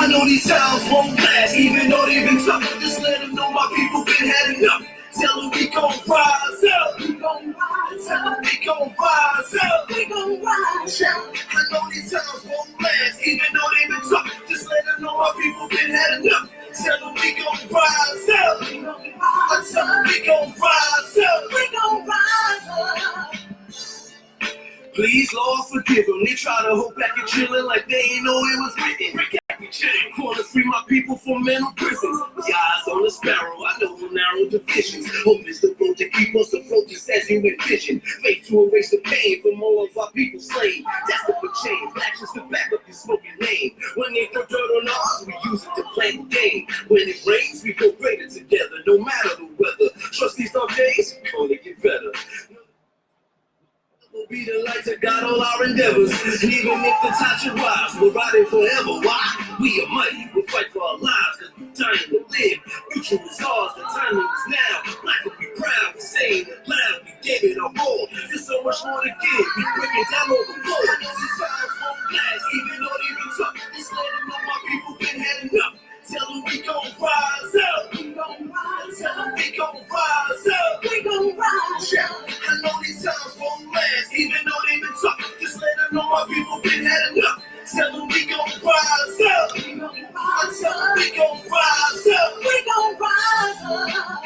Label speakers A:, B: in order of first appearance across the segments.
A: know these times won't last, even though they've been tough. Just let them know my people been had enough. Tell them we gon' rise up. We gon' rise up. We gon' rise up. We gon' rise up. I know these times won't last, even though they've been tough. Just let them know my people been had enough. Tell them we gon' rise up. We gon' rise up. We gon' rise up. We gon' rise up. Please, Lord, forgive them. They try to hold back and chillin' like they ain't know it was written. Wanna free my people from mental prisons. The eyes on the sparrow, I know the narrow divisions. Hope is the road to keep us afloat just as you envision. Faith to erase the pain from all of our people slain. Desperate for change, actions to back up your smoking name. When they throw dirt on us, we use it to play the game. When it rains, we go greater together, no matter the weather. Trust these dark days, gonna get better. We'll be the light to guide all our endeavors. And even if the time should rise, we're riding forever. Why? We are mighty, we'll fight for our lives, cause we're dying to live. Future is ours, the timing is now. Black will be proud, we saying it loud, we gave it our all. There's so much more to give, we breaking down all the walls. I know these times won't last, even though they been tough. Just let them know my people been had enough. Tell them we gon' rise up. We gon' rise up. We gon' rise up. We gon' rise up. I know these times won't last, even though they've been tough. Just let them know my people been had enough. Tell them we gon' rise up. We gon' rise up. We gon' rise up. We gon' rise up.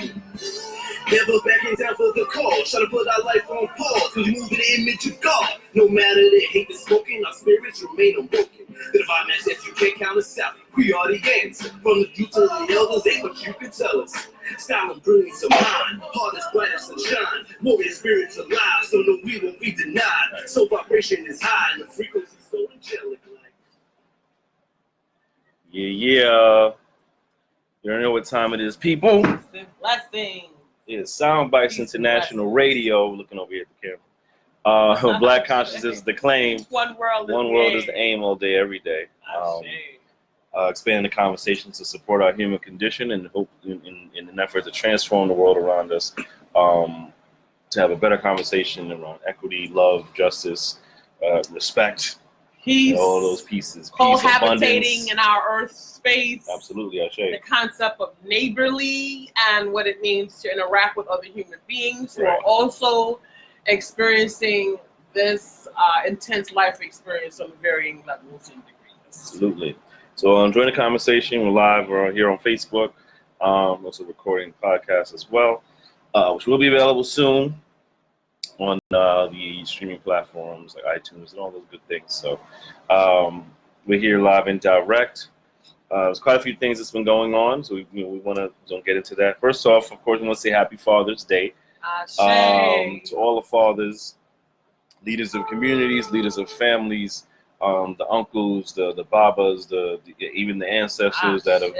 A: Never backing down for the cause. Try to put our life on pause. We move in the image of God. No matter the hate that's smoking, our spirits remain unbroken. The divine man says you can't count us out. We are the answer. From the youth to the elders, ain't what you can tell us. Style and brilliance of mind, heart is bright as sunshine. Warrior spirits alive, so no we won't be denied. So vibration is high, and the frequency so angelic.
B: Yeah. You don't know what time it is, people.
C: Blessing.
B: It's Soundbytes International Radio. Looking over here at the camera. Black consciousness is the claim.
C: One world
B: is the aim all day, every day. Expanding the conversation to support our human condition and hope in an effort to transform the world around us, to have a better conversation around equity, love, justice, respect,
C: peace,
B: all those pieces.
C: Cohabitating in our earth space.
B: Absolutely, I say.
C: The concept of neighborly and what it means to interact with other human beings who are also experiencing this intense life experience on varying levels and degrees.
B: Absolutely. So join the conversation. We're live. We're here on Facebook. Also recording podcasts as well, which will be available soon on the streaming platforms like iTunes and all those good things. So we're here live and direct. There's quite a few things that's been going on, so we want to get into that. First off, of course, we want to say Happy Father's Day to all the fathers, leaders of communities, leaders of families, the uncles, the babas, even the ancestors that have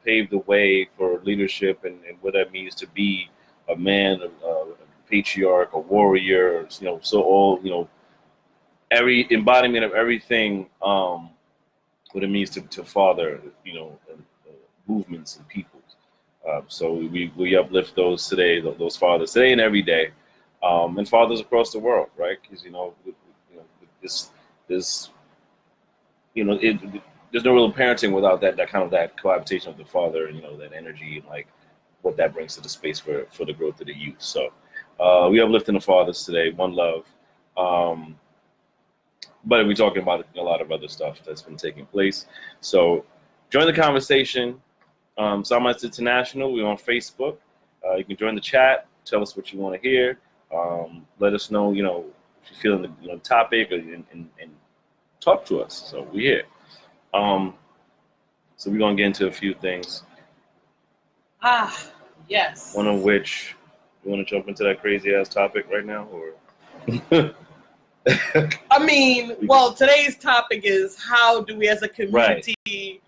B: paved the way for leadership and what that means to be a man, a patriarch, a warrior. So all every embodiment of everything. What it means to father, movements and peoples. So we uplift those today, those fathers today and every day, and fathers across the world, right? Because there's no real parenting without that cohabitation of the father, and that energy and like what that brings to the space for the growth of the youth. So we uplifting the fathers today, one love. But we're talking about a lot of other stuff that's been taking place. So join the conversation. Soundbytes International, we're on Facebook. You can join the chat. Tell us what you want to hear. Let us know, if you're feeling the topic and talk to us. So we're here. So we're going to get into a few things.
C: Yes.
B: One of which, you want to jump into that crazy ass topic right now, or?
C: I mean, today's topic is how do we as a community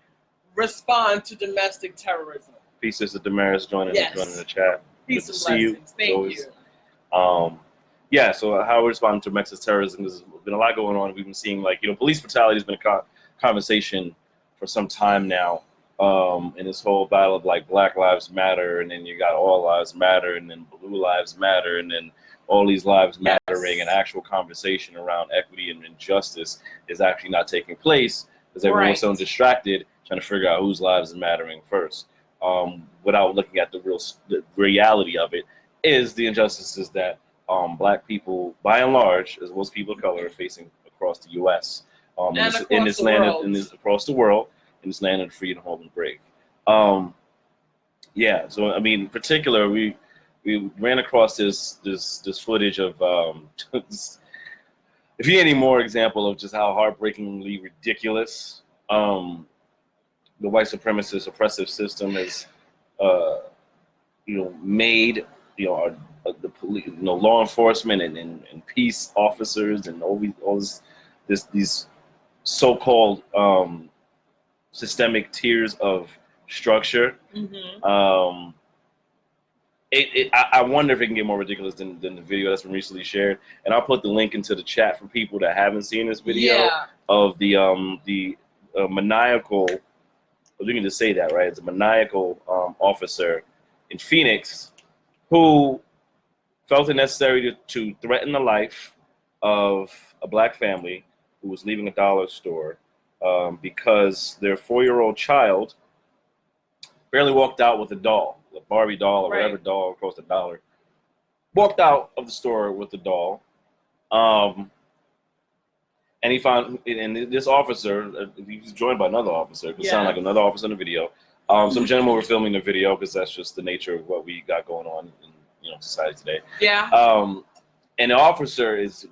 C: respond to domestic terrorism?
B: Peace, Sister Damaris, joining the chat.
C: Peace and blessings. Thank you.
B: So how we respond to domestic terrorism, there's been a lot going on. We've been seeing police brutality has been a conversation for some time now. In this whole battle of Black Lives Matter, and then you got All Lives Matter, and then Blue Lives Matter, and then all these lives mattering, and actual conversation around equity and justice is actually not taking place because everyone's so distracted trying to figure out whose lives is mattering first, without looking at the reality of it. Is the injustices that Black people, by and large, as well as people of color, are facing across the U.S. In this land, across the world, in this land of the free and home and brave. Yeah, so I mean, in particular, we ran across this footage of if you need any more example of just how heartbreakingly ridiculous the white supremacist oppressive system has made the police, law enforcement and peace officers and all these so-called systemic tiers of structure. Mm-hmm. I wonder if it can get more ridiculous than the video that's been recently shared. And I'll put the link into the chat for people that haven't seen this video of the maniacal. We can just say that, right? It's a maniacal officer in Phoenix who felt it necessary to threaten the life of a Black family who was leaving a dollar store because their 4-year-old child barely walked out with a doll, a Barbie doll or whatever doll cost $1. Walked out of the store with the doll, and he found, and this officer, he was joined by another officer. It sounded like another officer in the video. Some gentlemen were filming the video because that's just the nature of what we got going on in society today. Yeah. And the officer is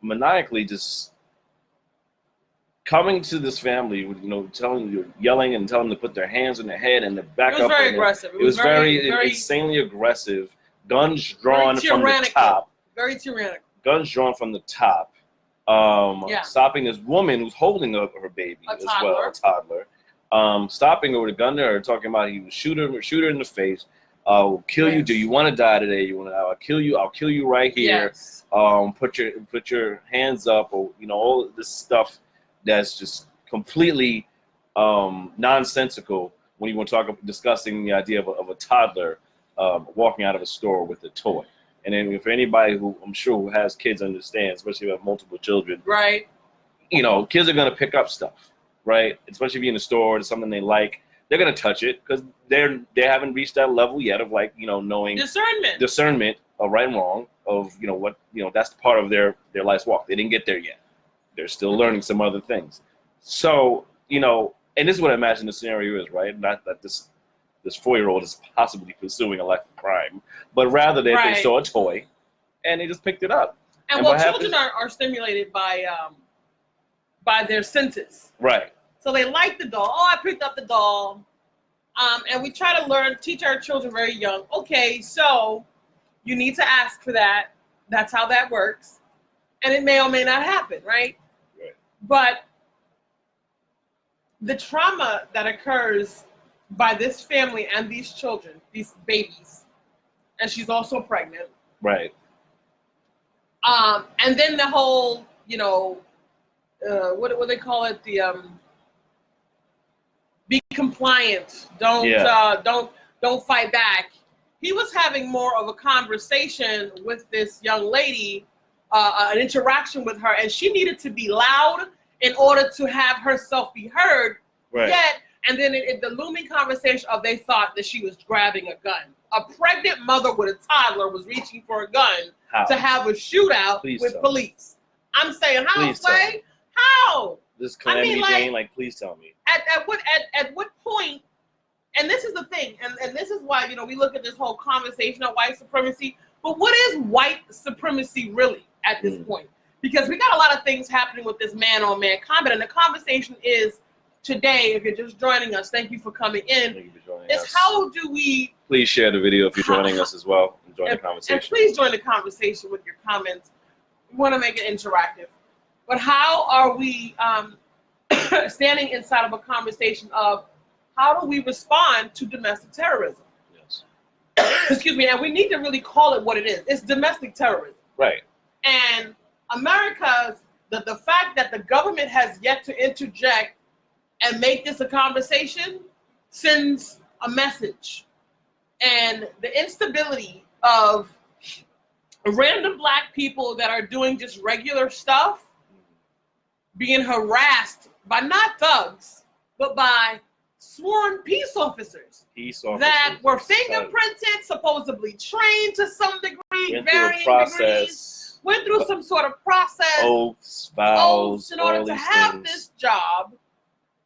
B: maniacally just coming to this family, yelling and telling them to put their hands on their head and to back up. It was very aggressive. It was very insanely aggressive. Guns drawn from the top.
C: Very tyrannical.
B: Guns drawn from the top. Stopping this woman who's holding up her baby a toddler. Stopping her with a gun to her, talking about he would shoot her in the face. We'll kill you. Do you want to die today? I'll kill you. I'll kill you right here. Yes. Put your hands up, or all this stuff that's just completely nonsensical when you want to discussing the idea of a toddler walking out of a store with a toy. And then for anybody who I'm sure who has kids understands, especially if you have multiple children, right? Kids are gonna pick up stuff, right? Especially if you're in the store or something they like, they're gonna touch it because they haven't reached that level yet of knowing discernment of right and wrong, of that's part of their life's walk. They didn't get there yet. They're still learning some other things. So, and this is what I imagine the scenario is, right? Not that this 4-year-old is possibly pursuing a life of crime, but rather that they saw a toy and they just picked it up.
C: And children are stimulated by their senses. Right. So they like the doll. Oh, I picked up the doll. And we try to teach our children very young. Okay, so you need to ask for that. That's how that works. And it may or may not happen, right? But the trauma that occurs by this family and these children, these babies, and she's also pregnant. Right. And then the whole, what they call it, the be compliant, don't fight back. He was having more of a conversation with this young lady, an interaction with her, and she needed to be loud in order to have herself be heard. Right. And then the looming conversation of they thought that she was grabbing a gun. A pregnant mother with a toddler was reaching for a gun to have a shootout with police. I'm saying, how?
B: This Calamity Jane, please tell me.
C: At what point? And this is the thing, and this is why we look at this whole conversation of white supremacy. But what is white supremacy really at this point? Because we got a lot of things happening with this man-on-man combat, and the conversation is today. If you're just joining us, thank you for coming in. Thank you for joining us. How do we?
B: Please share the video if you're joining us as well. And join the conversation.
C: And please join the conversation with your comments. We want to make it interactive. But how are we standing inside of a conversation of how do we respond to domestic terrorism? Yes. Excuse me. And we need to really call it what it is. It's domestic terrorism. Right. And the fact that the government has yet to interject and make this a conversation sends a message. And the instability of random Black people that are doing just regular stuff being harassed by not thugs, but by sworn peace officers that were fingerprinted, supposedly trained to some degree, varying degrees, went through some sort of process,
B: oaths, vows,
C: in order to have this job.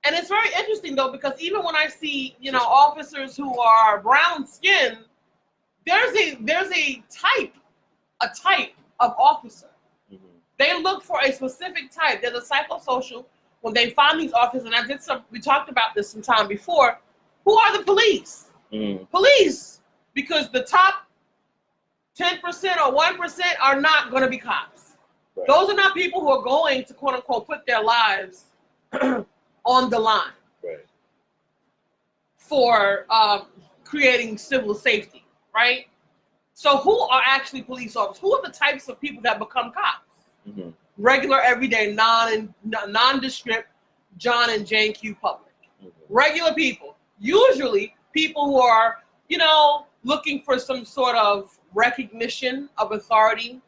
C: And it's very interesting though, because even when I see, officers who are brown skinned, there's a type of officer. Mm-hmm. They look for a specific type. There's a psychosocial. When they find these officers, and we talked about this some time before, who are the police? Mm. Police, because the top 10% or 1% are not going to be cops. Right. Those are not people who are going to, quote unquote, put their lives on the line for creating civil safety, right? So who are actually police officers? Who are the types of people that become cops? Mm-hmm. Regular, everyday, nondescript John and Jane Q public. Mm-hmm. Regular people. Usually people who are, looking for some sort of recognition of authority.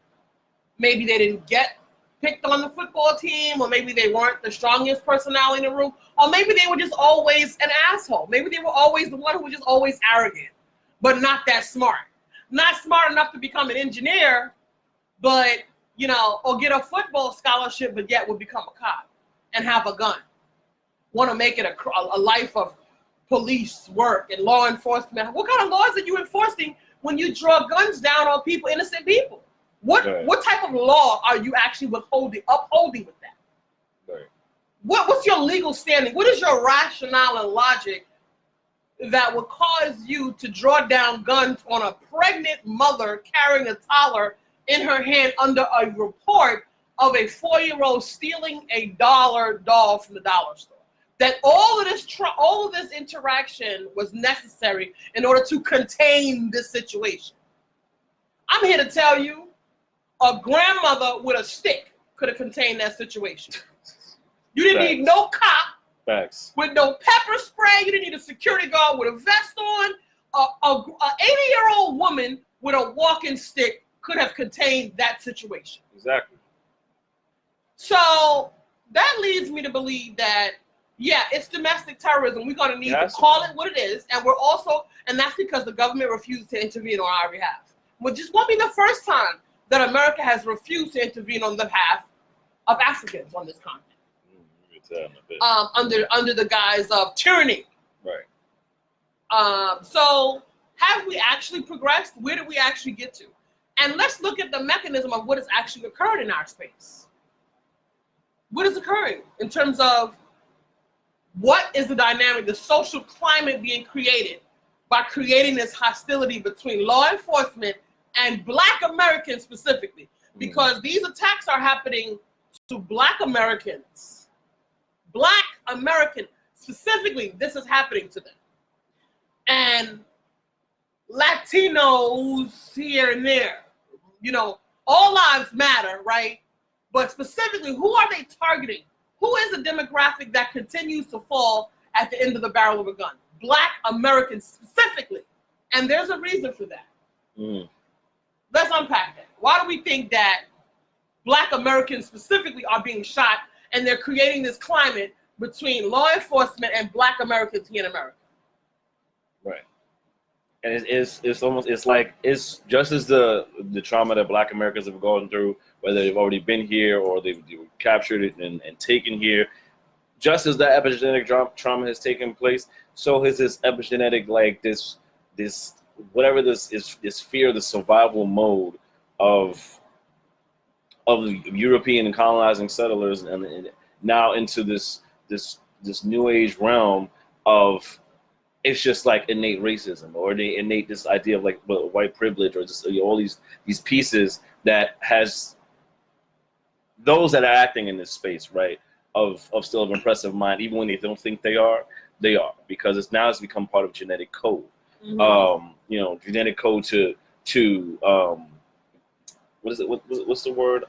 C: Maybe they didn't get picked on the football team, or maybe they weren't the strongest personality in the room, or maybe they were just always an asshole. Maybe they were always the one who was just always arrogant, but not that smart. Not smart enough to become an engineer, but, or get a football scholarship, but yet would become a cop and have a gun. Want to make it a life of police work and law enforcement. What kind of laws are you enforcing when you draw guns down on people, innocent people? What type of law are you actually upholding with that? Right. What's your legal standing? What is your rationale and logic that would cause you to draw down guns on a pregnant mother carrying a toddler in her hand under a report of a 4-year-old stealing a doll from the dollar store? That all of this interaction was necessary in order to contain this situation. I'm here to tell you, a grandmother with a stick could have contained that situation. You didn't need no cop with no pepper spray. You didn't need a security guard with a vest on. An 80-year-old woman with a walking stick could have contained that situation.
B: Exactly.
C: So that leads me to believe that, it's domestic terrorism. We're going to need to call it what it is. And that's because the government refused to intervene on our behalf. Which just won't be the first time that America has refused to intervene on the behalf of Africans on this continent. Under the guise of tyranny. Right. So have we actually progressed? Where did we actually get to? And let's look at the mechanism of what has actually occurred in our space. What is occurring in terms of what is the dynamic, the social climate being created by creating this hostility between law enforcement and Black Americans specifically, because these attacks are happening to Black Americans. Black American, specifically, this is happening to them. And Latinos here and there, all lives matter, right? But specifically, who are they targeting? Who is the demographic that continues to fall at the end of the barrel of a gun? Black Americans specifically. And there's a reason for that. Let's unpack that. Why do we think that Black Americans specifically are being shot, and they're creating this climate between law enforcement and Black Americans here in America?
B: Right. And it's just as the trauma that Black Americans have gone through, whether they've already been here or they were captured it and taken here, just as that epigenetic trauma has taken place, so has this epigenetic, this whatever this is, this fear, the survival mode of European and colonizing settlers, and now into this new age realm of, it's just like innate racism, or the innate this idea of white privilege, or just all these pieces that has those that are acting in this space, right, of still of impressive mind, even when they don't think they are, because it's become part of genetic code. Mm-hmm. Genetic code to what is it? What's the word?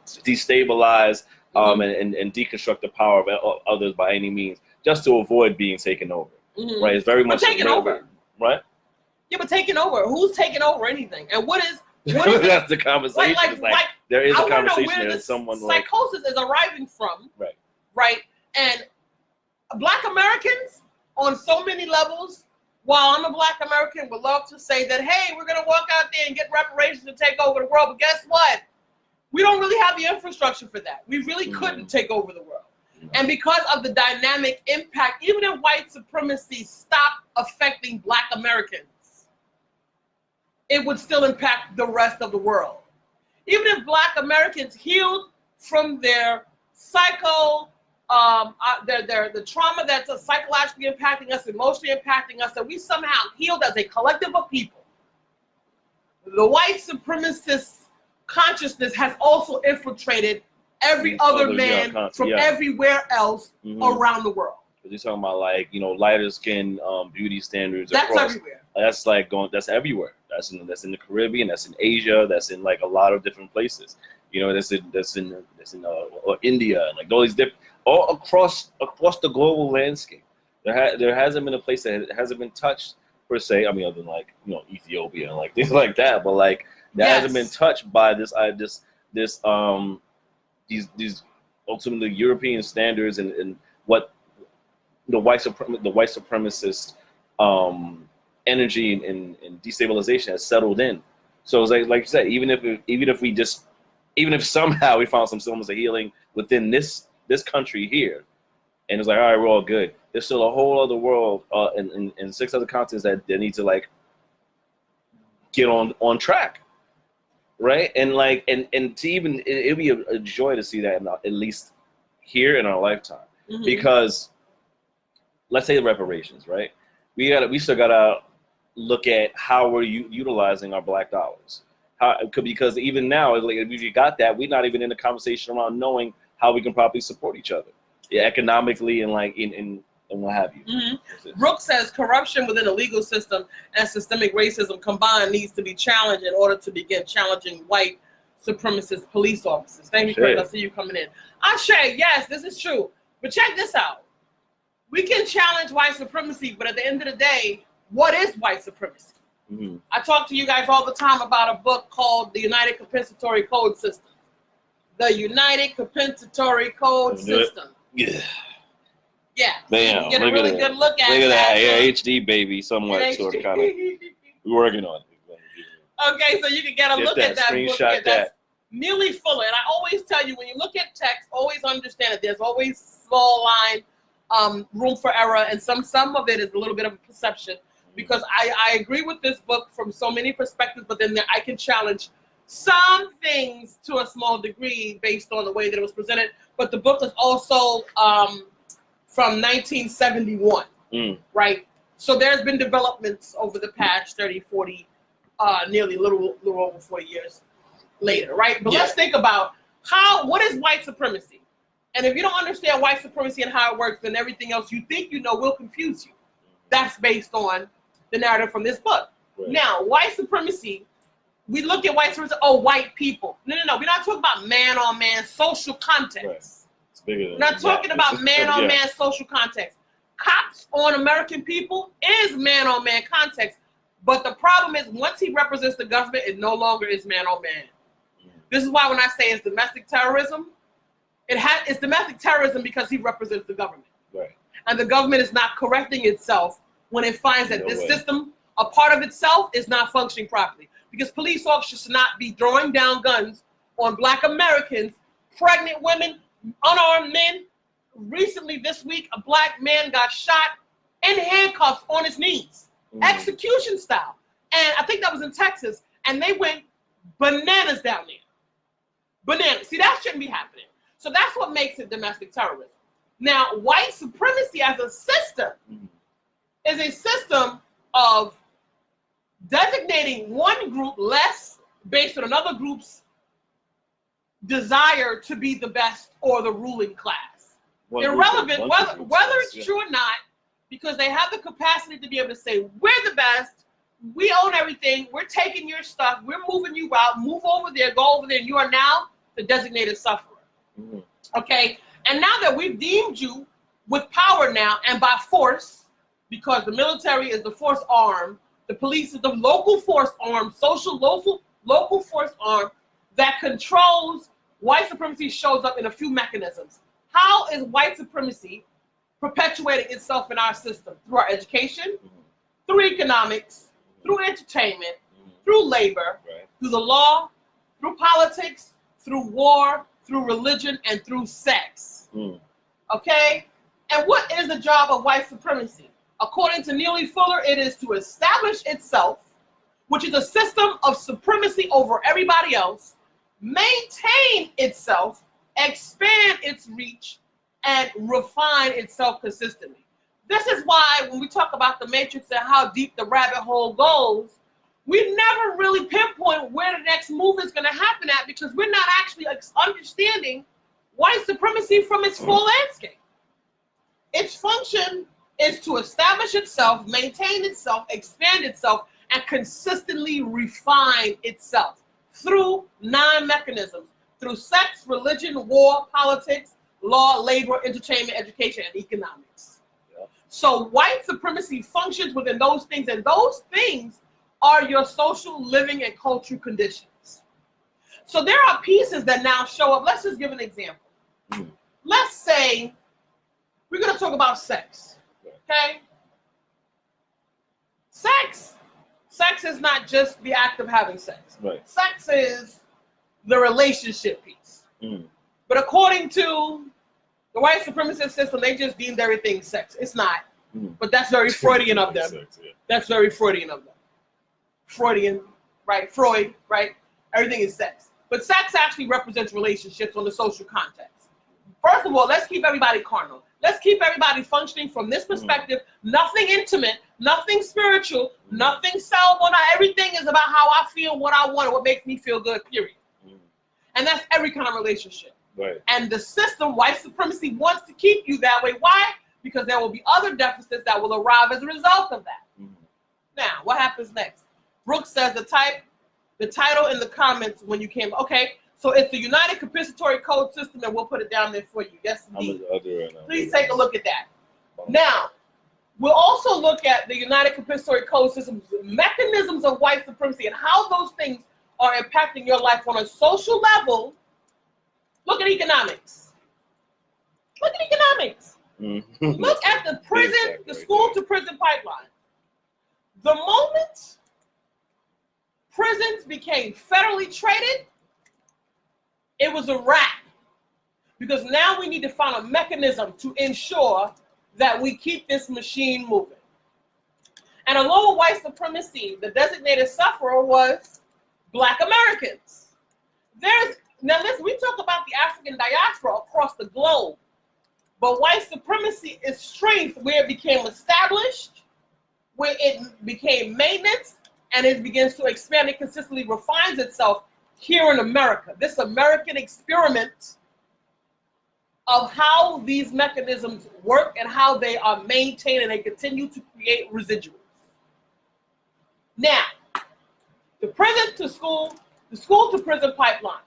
B: Destabilize and deconstruct the power of others by any means, just to avoid being taken over. Mm-hmm. Right? It's very much
C: taken over,
B: right?
C: Yeah, but taking over. Who's taking over anything? And what is What is it?
B: That's the conversation. There is
C: I
B: a
C: wanna know
B: conversation
C: where
B: that
C: this
B: someone like
C: psychosis is arriving from.
B: Right.
C: Right. And Black Americans on so many levels, while I'm a Black American, would love to say that, hey, we're going to walk out there and get reparations and take over the world. But guess what? We don't really have the infrastructure for that. We really couldn't take over the world. And because of the dynamic impact, even if white supremacy stopped affecting Black Americans, it would still impact the rest of the world. Even if Black Americans healed from their the trauma that's psychologically impacting us, emotionally impacting us, that we somehow healed as a collective of people, the white supremacist consciousness has also infiltrated every other man from everywhere else around the world.
B: You're talking about lighter skin beauty standards.
C: That's everywhere.
B: That's that's everywhere. That's in the Caribbean. That's in Asia. That's in a lot of different places. That's in India. All these different, all across the global landscape. There hasn't been a place that hasn't been touched per se. I mean, other than Ethiopia and things like that. But that hasn't been touched by these ultimately European standards and what the white supremacist energy and destabilization has settled in. So it's like you said, even if somehow we found some semblance of healing within this country here, and it's all right, we're all good. There's still a whole other world in 6 other continents that they need to get on track, right? And to even it'd be a joy to see that at least here in our lifetime, because let's say the reparations, right? We still gotta look at how we're utilizing our black dollars. Because even now, if we got that, we're not even in the conversation around knowing how we can properly support each other, economically and in what have you.
C: Brooks says corruption within the legal system and systemic racism combined needs to be challenged in order to begin challenging white supremacist police officers. Thank you, Chris. I see you coming in. Ashay, yes, this is true. But check this out. We can challenge white supremacy, but at the end of the day, what is white supremacy? I talk to you guys all the time about a book called The United Compensatory Code System. The United Compensatory Code System.
B: Yeah.
C: Yeah.
B: Damn,
C: you get a really good look at
B: that. Look at that.
C: Yeah,
B: HD baby, somewhat sort of kind of. We're working on it.
C: Okay, so you can get a look at that
B: screenshot
C: book. That's Millie Fuller. And I always tell you, when you look at text, always understand that there's always small line, room for error, and some of it is a little bit of a perception. Because I agree with this book from so many perspectives, but then I can challenge some things to a small degree based on the way that it was presented. But the book is also from 1971, right? So there's been developments over the past 30, 40, nearly a little over 40 years later, right? But let's think about what is white supremacy? And if you don't understand white supremacy and how it works, then everything else you think you know will confuse you. That's based on the narrative from this book. Right. Now, white supremacy, we look at white supremacy, white people. No. We're not talking about man-on-man social context.
B: Right. It's bigger than
C: we're not talking about man-on-man social context. Cops on American people is man-on-man context. But the problem is, once he represents the government, it no longer is man-on-man. This is why when I say it's domestic terrorism, it's domestic terrorism because he represents the government.
B: Right.
C: And the government is not correcting itself when it finds that this system, a part of itself, is not functioning properly. Because police officers should not be throwing down guns on Black Americans, pregnant women, unarmed men. Recently this week, a Black man got shot in handcuffs on his knees, execution style. And I think that was in Texas. And they went bananas down there. Bananas. See, that shouldn't be happening. So that's what makes it domestic terrorism. Now, white supremacy as a system is a system of designating one group less based on another group's desire to be the best or the ruling class. Irrelevant whether it's true or not, because they have the capacity to be able to say, we're the best, we own everything, we're taking your stuff, we're moving you out, move over there, go over there, and you are now the designated sufferer. Okay? And now that we've deemed you with power now and by force, because the military is the force arm, the police is the local force arm, local local force arm that controls white supremacy shows up in a few mechanisms. How is white supremacy perpetuating itself in our system? Through our education, through economics, through entertainment, through labor, through the law, through politics, through war, through religion, and through sex. Okay? And what is the job of white supremacy? According to Neely Fuller, it is to establish itself, which is a system of supremacy over everybody else, maintain itself, expand its reach, and refine itself consistently. This is why when we talk about the matrix and how deep the rabbit hole goes, we never really pinpoint where the next move is going to happen at, because we're not actually understanding white supremacy from its full landscape. Its function is to establish itself, maintain itself, expand itself, and consistently refine itself through 9 mechanisms, through sex, religion, war, politics, law, labor, entertainment, education, and economics. So white supremacy functions within those things, and those things are your social, living, and cultural conditions. So there are pieces that now show up. Let's just give an example. Let's say we're going to talk about sex, okay? Sex is not just the act of having sex. Sex is the relationship piece. But according to the white supremacist system, they just deemed everything sex. It's not. But that's very Freudian of them. That's very Freudian of them. Freudian, right? Freud, right? Everything is sex. But sex actually represents relationships on the social context. First of all, let's keep everybody carnal. Let's keep everybody functioning from this perspective. Nothing intimate, nothing spiritual, nothing sellable. Not everything is about how I feel, what I want, what makes me feel good, period. And that's every kind of relationship. And the system, white supremacy, wants to keep you that way. Why? Because there will be other deficits that will arrive as a result of that. Now, what happens next? Brooks says the title in the comments when you came. Okay, so it's the United Compensatory Code System, and we'll put it down there for you. Yes, indeed.
B: I'll do it right now.
C: Please take a look at that. Now, we'll also look at the United Compensatory Code System, mechanisms of white supremacy, and how those things are impacting your life on a social level. Look at economics. Look at economics. Look at the prison, the school to prison pipeline. The moment prisons became federally traded, it was a wrap. Because now we need to find a mechanism to ensure that we keep this machine moving. And along with white supremacy, the designated sufferer was Black Americans. Now listen, we talk about the African diaspora across the globe, but white supremacy is strength where it became established, where it became maintenance, and it begins to expand and consistently refines itself here in America. This American experiment of how these mechanisms work and how they are maintained and they continue to create residuals. Now, the prison to school, the school to prison pipeline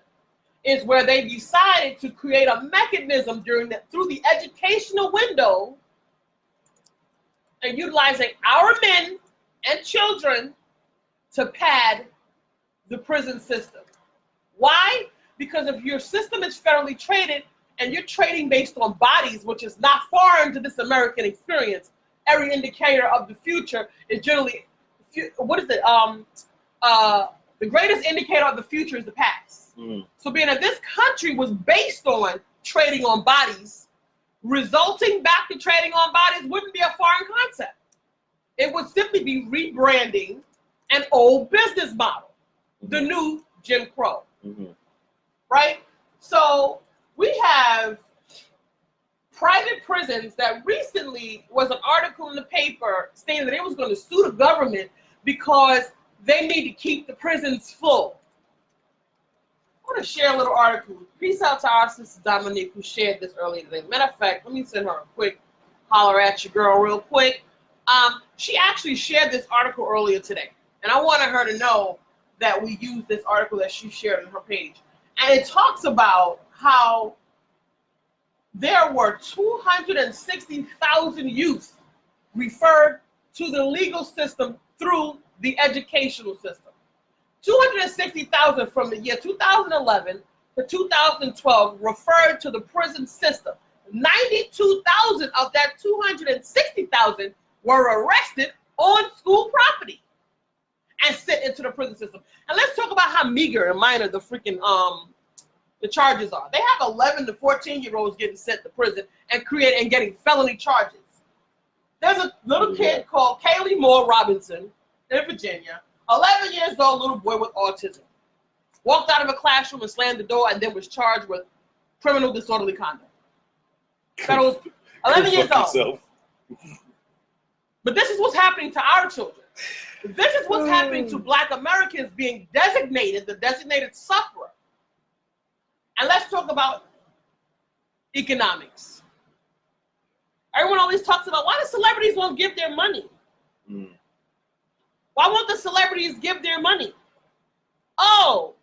C: is where they decided to create a mechanism through the educational window and utilizing our men and children to pad the prison system. Why? Because if your system is federally traded and you're trading based on bodies, which is not foreign to this American experience, every indicator of the future is generally, the greatest indicator of the future is the past. So being that this country was based on trading on bodies, resulting back to trading on bodies wouldn't be a foreign concept. It would simply be rebranding an old business model, the new Jim Crow, right? So we have private prisons that recently was an article in the paper stating that it was going to sue the government because they need to keep the prisons full. I want to share a little article. Peace out to our sister Dominique who shared this earlier today. Matter of fact, let me send her a quick holler at your girl real quick. She actually shared this article earlier today. And I wanted her to know that we used this article that she shared on her page. And it talks about how there were 260,000 youth referred to the legal system through the educational system. 260,000 from the year 2011 to 2012 referred to the prison system. 92,000 of that 260,000 were arrested on school property and sent into the prison system. And let's talk about how meager and minor the freaking the charges are. They have 11 to 14-year-olds getting sent to prison and getting felony charges. There's a little kid called Kaylee Moore Robinson in Virginia, 11 years old, little boy with autism. Walked out of a classroom and slammed the door and then was charged with criminal disorderly conduct. That was 11 years old. But this is what's happening to our children. This is what's happening to Black Americans being designated, the designated sufferer. And let's talk about economics. Everyone always talks about why the celebrities won't give their money. Why won't the celebrities give their money? Oh,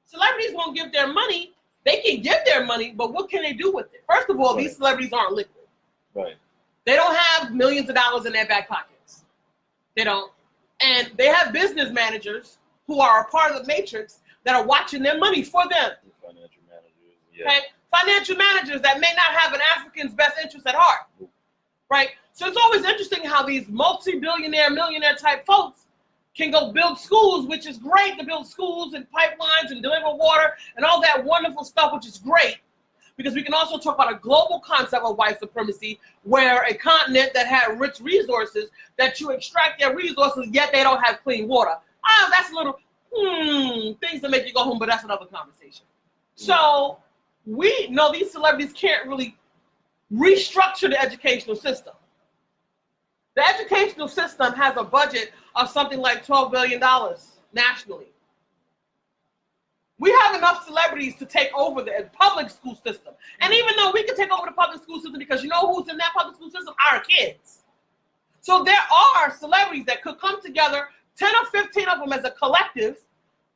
C: celebrities won't give their money. They can give their money, but what can they do with it? First of all, these celebrities aren't liquid.
B: Right.
C: They don't have millions of dollars in their back pockets. They don't. And they have business managers who are a part of the matrix that are watching their money for them.
B: Financial managers, yeah.
C: Okay? Financial managers that may not have an African's best interest at heart. Right? So it's always interesting how these multi-billionaire, millionaire type folks can go build schools, which is great to build schools and pipelines and deliver water and all that wonderful stuff, which is great. Because we can also talk about a global concept of white supremacy where a continent that had rich resources, that you extract their resources, yet they don't have clean water. Oh, that's a little, things that make you go home, but that's another conversation. So we know these celebrities can't really restructure the educational system. The educational system has a budget of something like $12 billion nationally. We have enough celebrities to take over the public school system. And even though we can take over the public school system, because you know who's in that public school system? Our kids. So there are celebrities that could come together, 10 or 15 of them as a collective,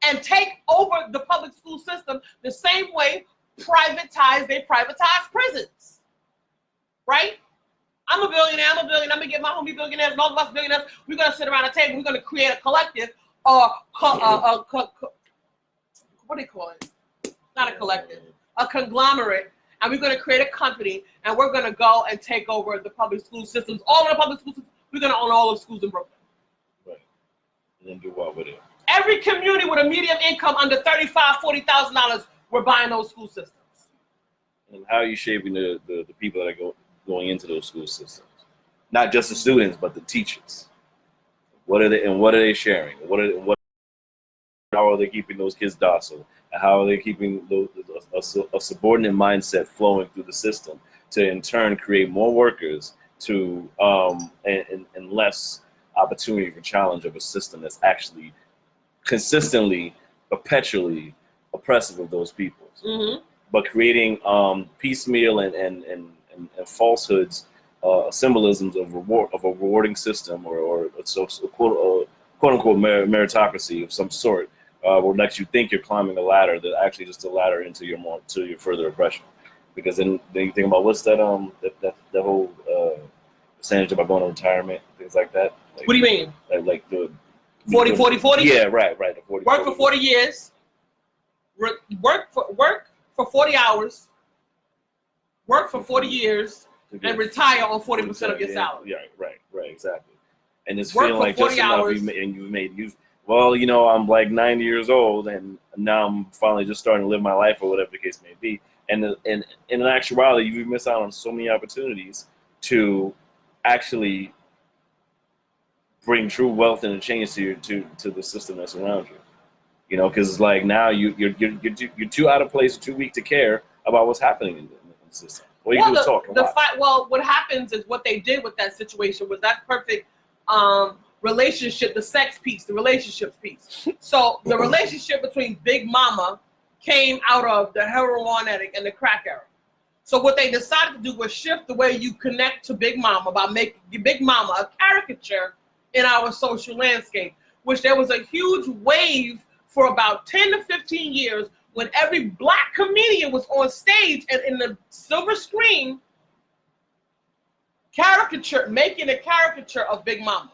C: and take over the public school system the same way they privatize prisons. Right? I'm a billionaire, I'm gonna get my homie billionaires and all of us billionaires. We're gonna sit around a table, we're gonna create a collective what do you call it? Not a collective, a conglomerate, and we're going to create a company, and we're going to go and take over the public school systems, all of the public school systems. We're going to own all of the schools in Brooklyn.
B: Right. And then do what with it?
C: Every community with a median income under $35,000, $40,000, we're buying those school systems.
B: And how are you shaping the people that are going into those school systems? Not just the students, but the teachers. What are they sharing? How are they keeping those kids docile? And how are they keeping a subordinate mindset flowing through the system to in turn create more workers to and less opportunity for challenge of a system that's actually consistently, perpetually oppressive of those people.
C: Mm-hmm.
B: But creating piecemeal and falsehoods, symbolisms of a rewarding system or quote unquote meritocracy of some sort. Will let you think you're climbing a ladder that actually just a ladder into your further oppression. Because then you think about what's that whole percentage about going to retirement, things like that. Like,
C: what do you mean?
B: Like the
C: 40, 40, 40?
B: Yeah, right. The 40,
C: work for 40 years. Work for 40 hours. Work for 40 years and retire on 40% of your salary.
B: Yeah, right, exactly. And it's
C: work
B: feeling like just enough you well, you know, I'm like 90 years old, and now I'm finally just starting to live my life, or whatever the case may be. And in actuality, you miss out on so many opportunities to actually bring true wealth and a change to the system that's around you. You know, because it's like now you're too out of place, too weak to care about what's happening in the system. All you do is talk.
C: What happens is what they did with that situation was that perfect. Relationship, the sex piece, the relationships piece. So the relationship between Big Mama came out of the heroin addict and the crack era. So what they decided to do was shift the way you connect to Big Mama by making Big Mama a caricature in our social landscape, which there was a huge wave for about 10 to 15 years when every Black comedian was on stage and in the silver screen making a caricature of Big Mama.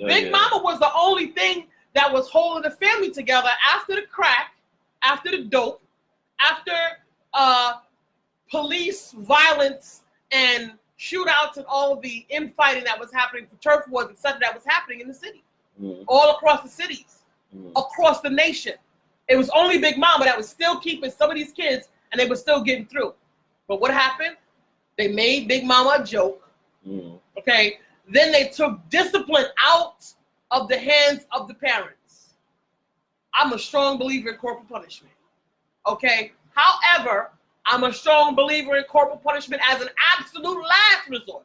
C: Big Mama was the only thing that was holding the family together after the crack, after the dope, after police violence and shootouts and all of the infighting that was happening for turf wars, etc., that was happening in the city, all across the cities, across the nation. It was only Big Mama that was still keeping some of these kids, and they were still getting through. But what happened? They made Big Mama a joke. Okay. Then they took discipline out of the hands of the parents. I'm a strong believer in corporal punishment. Okay. However, I'm a strong believer in corporal punishment as an absolute last resort.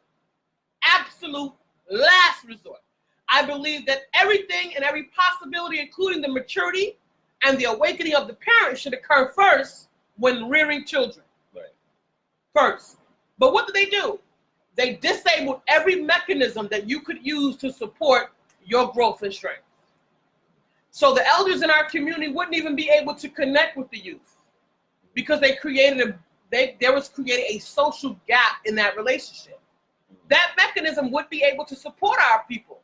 C: Absolute last resort. I believe that everything and every possibility, including the maturity and the awakening of the parents, should occur first when rearing children.
B: Right.
C: First. But what did they do? They disabled every mechanism that you could use to support your growth and strength. So the elders in our community wouldn't even be able to connect with the youth because there was created a social gap in that relationship. That mechanism would be able to support our people.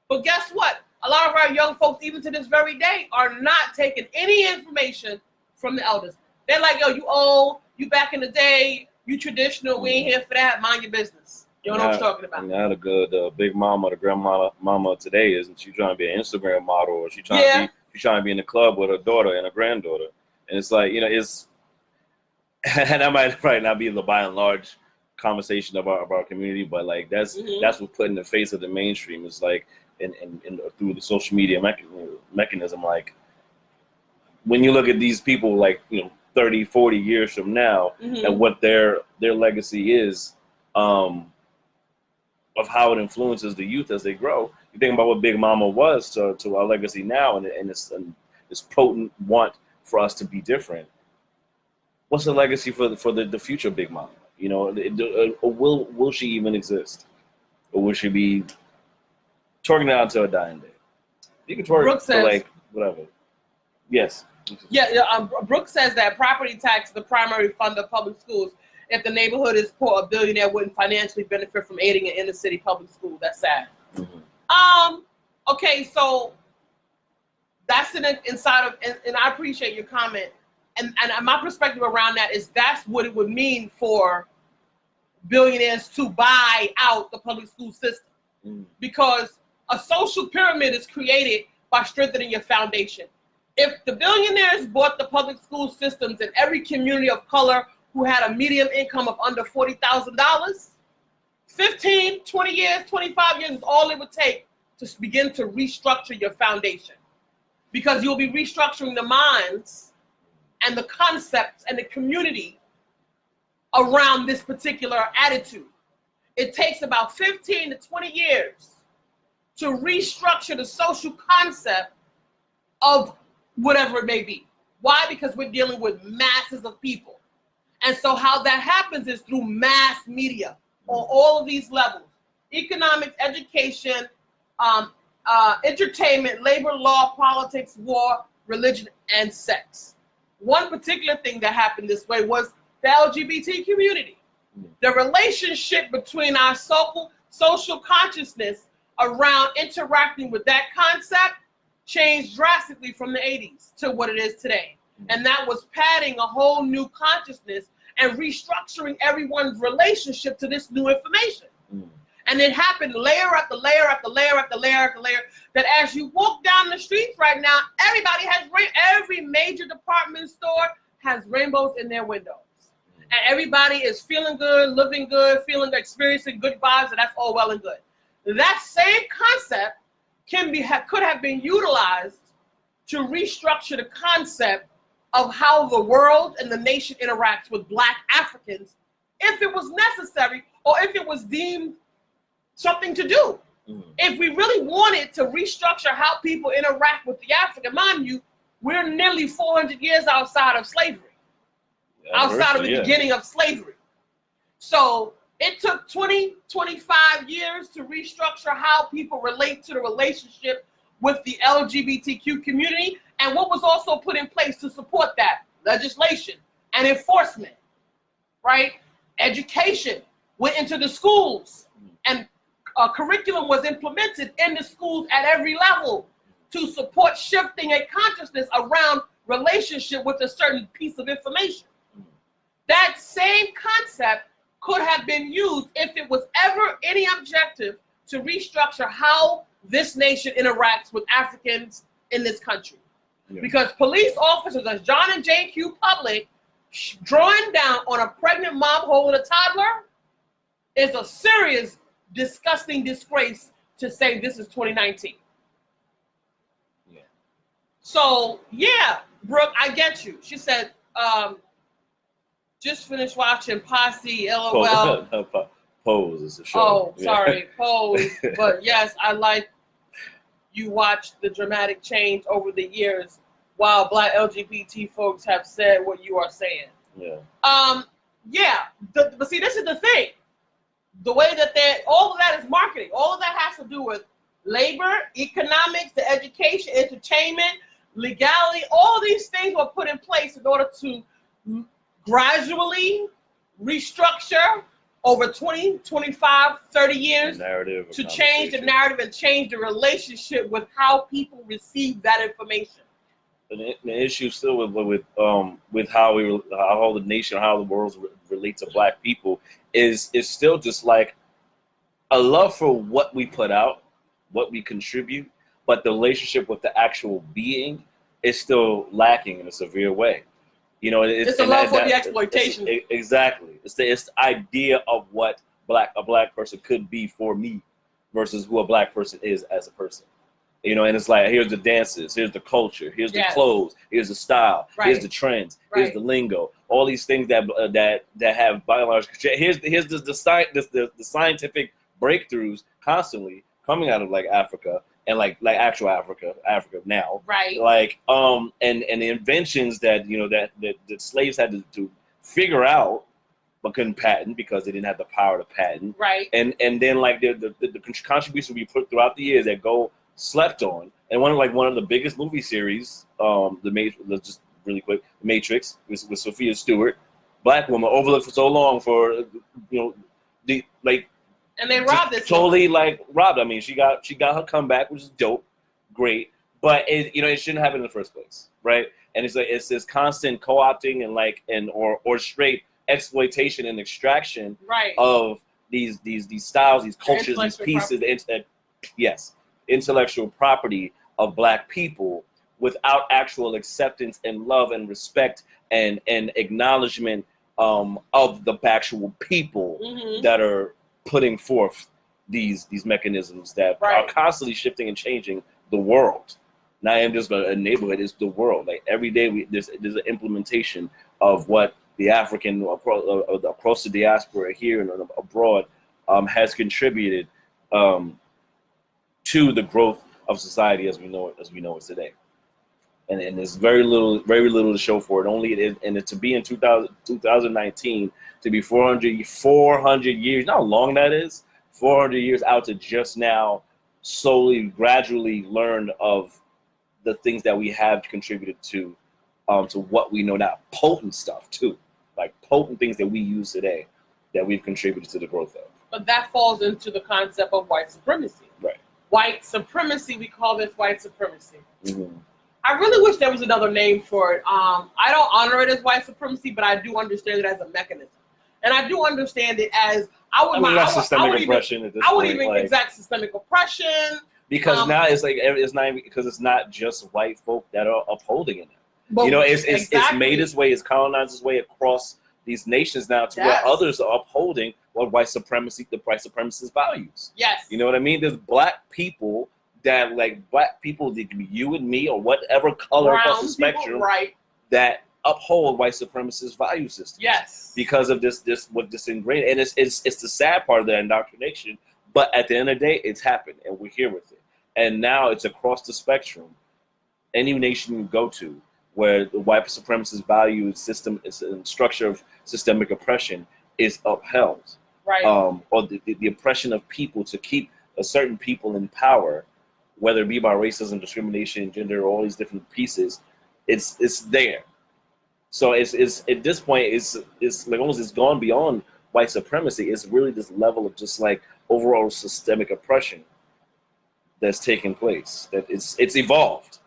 C: But guess what? A lot of our young folks, even to this very day, are not taking any information from the elders. They're like, yo, you old, you back in the day, you traditional, we ain't here for that, mind your business. You know what I'm talking about?
B: Not a good Big Mama, the grandmama today, isn't she trying to be an Instagram model, or she trying to be in the club with her daughter and her granddaughter? And it's like, it's, and that might probably not be the by and large conversation of our community, but like that's what's put in the face of the mainstream. It's like, and through the social media mechanism, like when you look at these people, like 30, 40 years from now, and what their legacy is, of how it influences the youth as they grow. You think about what Big Mama was to our legacy now, and this potent want for us to be different. What's the legacy for the future Big Mama? Will she even exist, or will she be twerking out to a dying day? You can twerk for like whatever. Yes.
C: Yeah. Brooke says that property tax is the primary fund of public schools. If the neighborhood is poor, a billionaire wouldn't financially benefit from aiding an inner city public school. That's sad. Okay, so that's inside of, and I appreciate your comment. And my perspective around that is that's what it would mean for billionaires to buy out the public school system. Because a social pyramid is created by strengthening your foundation. If the billionaires bought the public school systems in every community of color who had a median income of under $40,000, 15, 20 years, 25 years is all it would take to begin to restructure your foundation. Because you'll be restructuring the minds and the concepts and the community around this particular attitude. It takes about 15 to 20 years to restructure the social concept of whatever it may be. Why? Because we're dealing with masses of people. And so how that happens is through mass media on all of these levels: economics, education, entertainment, labor law, politics, war, religion, and sex. One particular thing that happened this way was the LGBT community. The relationship between our social consciousness around interacting with that concept changed drastically from the 80s to what it is today. And that was padding a whole new consciousness and restructuring everyone's relationship to this new information. And it happened layer after layer after layer after layer after layer, that as you walk down the streets right now, every major department store has rainbows in their windows. And everybody is feeling good, living good, experiencing good vibes, and that's all well and good. That same concept could have been utilized to restructure the concept of how the world and the nation interacts with Black Africans, if it was necessary or if it was deemed something to do. If we really wanted to restructure how people interact with the African, mind you, we're nearly 400 years outside of slavery, outside of the beginning of slavery. So it took 20, 25 years to restructure how people relate to the relationship with the LGBTQ community, and what was also put in place to support that: legislation and enforcement, right? Education went into the schools, and a curriculum was implemented in the schools at every level to support shifting a consciousness around relationship with a certain piece of information. That same concept could have been used if it was ever any objective to restructure how this nation interacts with Africans in this country. Yeah. Because police officers, as John and Jane Q. Public, drawing down on a pregnant mom holding a toddler is a serious, disgusting disgrace to say this is 2019. Yeah. So, yeah, Brooke, I get you. She said, just finished watching Posse, LOL.
B: Pose is a show.
C: Oh, sorry, Pose. But yes, I like you watched the dramatic change over the years while Black LGBT folks have said what you are saying.
B: Yeah.
C: Yeah. But see, this is the thing. The way that all of that is marketing. All of that has to do with labor, economics, the education, entertainment, legality. All of these things were put in place in order to gradually restructure over 20, 25, 30 years to change the narrative and change the relationship with how people receive that information.
B: The issue still with how the nation, how the world relate to Black people is still just like a love for what we put out, what we contribute, but the relationship with the actual being is still lacking in a severe way. You know,
C: it's a love for the exploitation.
B: Exactly. It's the idea of what a black person could be for me versus who a Black person is as a person. You know, and it's like, here's the dances, here's the culture, here's the clothes, here's the style, here's the trends, here's the lingo, all these things that have biological. Here's the scientific breakthroughs constantly coming out of like Africa. And like actual Africa now,
C: right?
B: Like and the inventions that that slaves had to figure out, but couldn't patent because they didn't have the power to patent,
C: right?
B: And then like the contributions we put throughout the years that go slept on, and one of the biggest movie series, just really quick, The Matrix with Sophia Stewart, Black woman overlooked for so long for
C: And they robbed this.
B: Totally robbed. I mean, she got her comeback, which is dope, great. But it shouldn't happen in the first place, right? And it's like it's this constant co-opting or straight exploitation and extraction of these styles, these cultures, these pieces. Intellectual property of Black people without actual acceptance and love and respect and acknowledgement of the actual people that are putting forth these mechanisms that are constantly shifting and changing the world. Not even just a neighborhood, it's the world. Like every day there's an implementation of what the African across the diaspora here and abroad has contributed to the growth of society as we know it today. And there's very little to show for it. And to be in 2019, to be 400 years, you know how long that is? 400 years out to just now slowly, gradually learn of the things that we have contributed to what we know now. Potent stuff too, like potent things that we use today that we've contributed to the growth of.
C: But that falls into the concept of white supremacy.
B: Right.
C: White supremacy, we call this white supremacy.
B: Mm-hmm.
C: I really wish there was another name for it. I don't honor it as white supremacy, but I do understand it as a mechanism. And I do understand it as
B: that's systemic oppression at this point.
C: I would even exact systemic oppression.
B: Because now it's not because it's not just white folk that are upholding it. It's made its way, it's colonized its way across these nations now to where others are upholding what white supremacist values.
C: Yes.
B: You know what I mean? There's Black people that Black people, they can be you and me or whatever color across the spectrum, that uphold white supremacist value system.
C: Yes.
B: Because of this ingrained, and it's the sad part of the indoctrination. But at the end of the day, it's happened, and we're here with it. And now it's across the spectrum. Any nation you go to, where the white supremacist value system is a structure of systemic oppression is upheld, or the oppression of people to keep a certain people in power, whether it be by racism, discrimination, gender, all these different pieces, it's there. So it's at this point it's like almost it's gone beyond white supremacy. It's really this level of just like overall systemic oppression that's taken place. That it's evolved.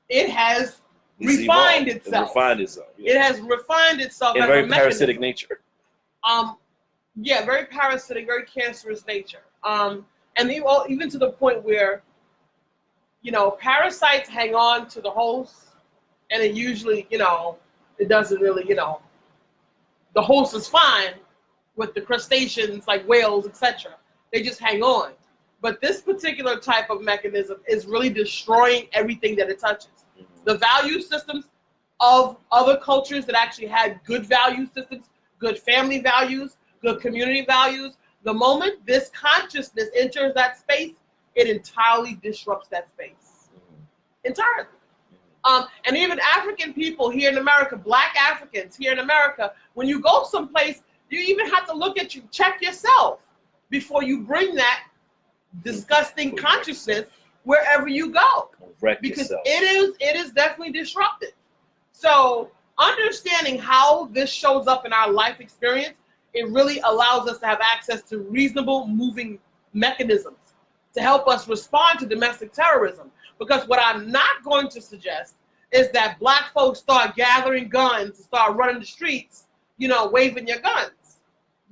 C: It has
B: It's
C: refined
B: evolved.
C: itself.
B: It's refined itself. Yeah.
C: It has refined itself
B: In a
C: as
B: very
C: a mechanism.
B: parasitic nature.
C: Yeah, very parasitic, very cancerous nature. And even to the point where, parasites hang on to the host, and it usually, it doesn't really, the host is fine with the crustaceans like whales, etc. They just hang on. But this particular type of mechanism is really destroying everything that it touches. The value systems of other cultures that actually had good value systems, good family values, good community values, the moment this consciousness enters that space, it entirely disrupts that space. Entirely. And even African people here in America, Black Africans here in America, when you go someplace, you even have to check yourself before you bring that disgusting consciousness wherever you go. Because it is definitely disruptive. So understanding how this shows up in our life experience, it really allows us to have access to reasonable moving mechanisms to help us respond to domestic terrorism. Because what I'm not going to suggest is that Black folks start gathering guns and start running the streets, waving your guns,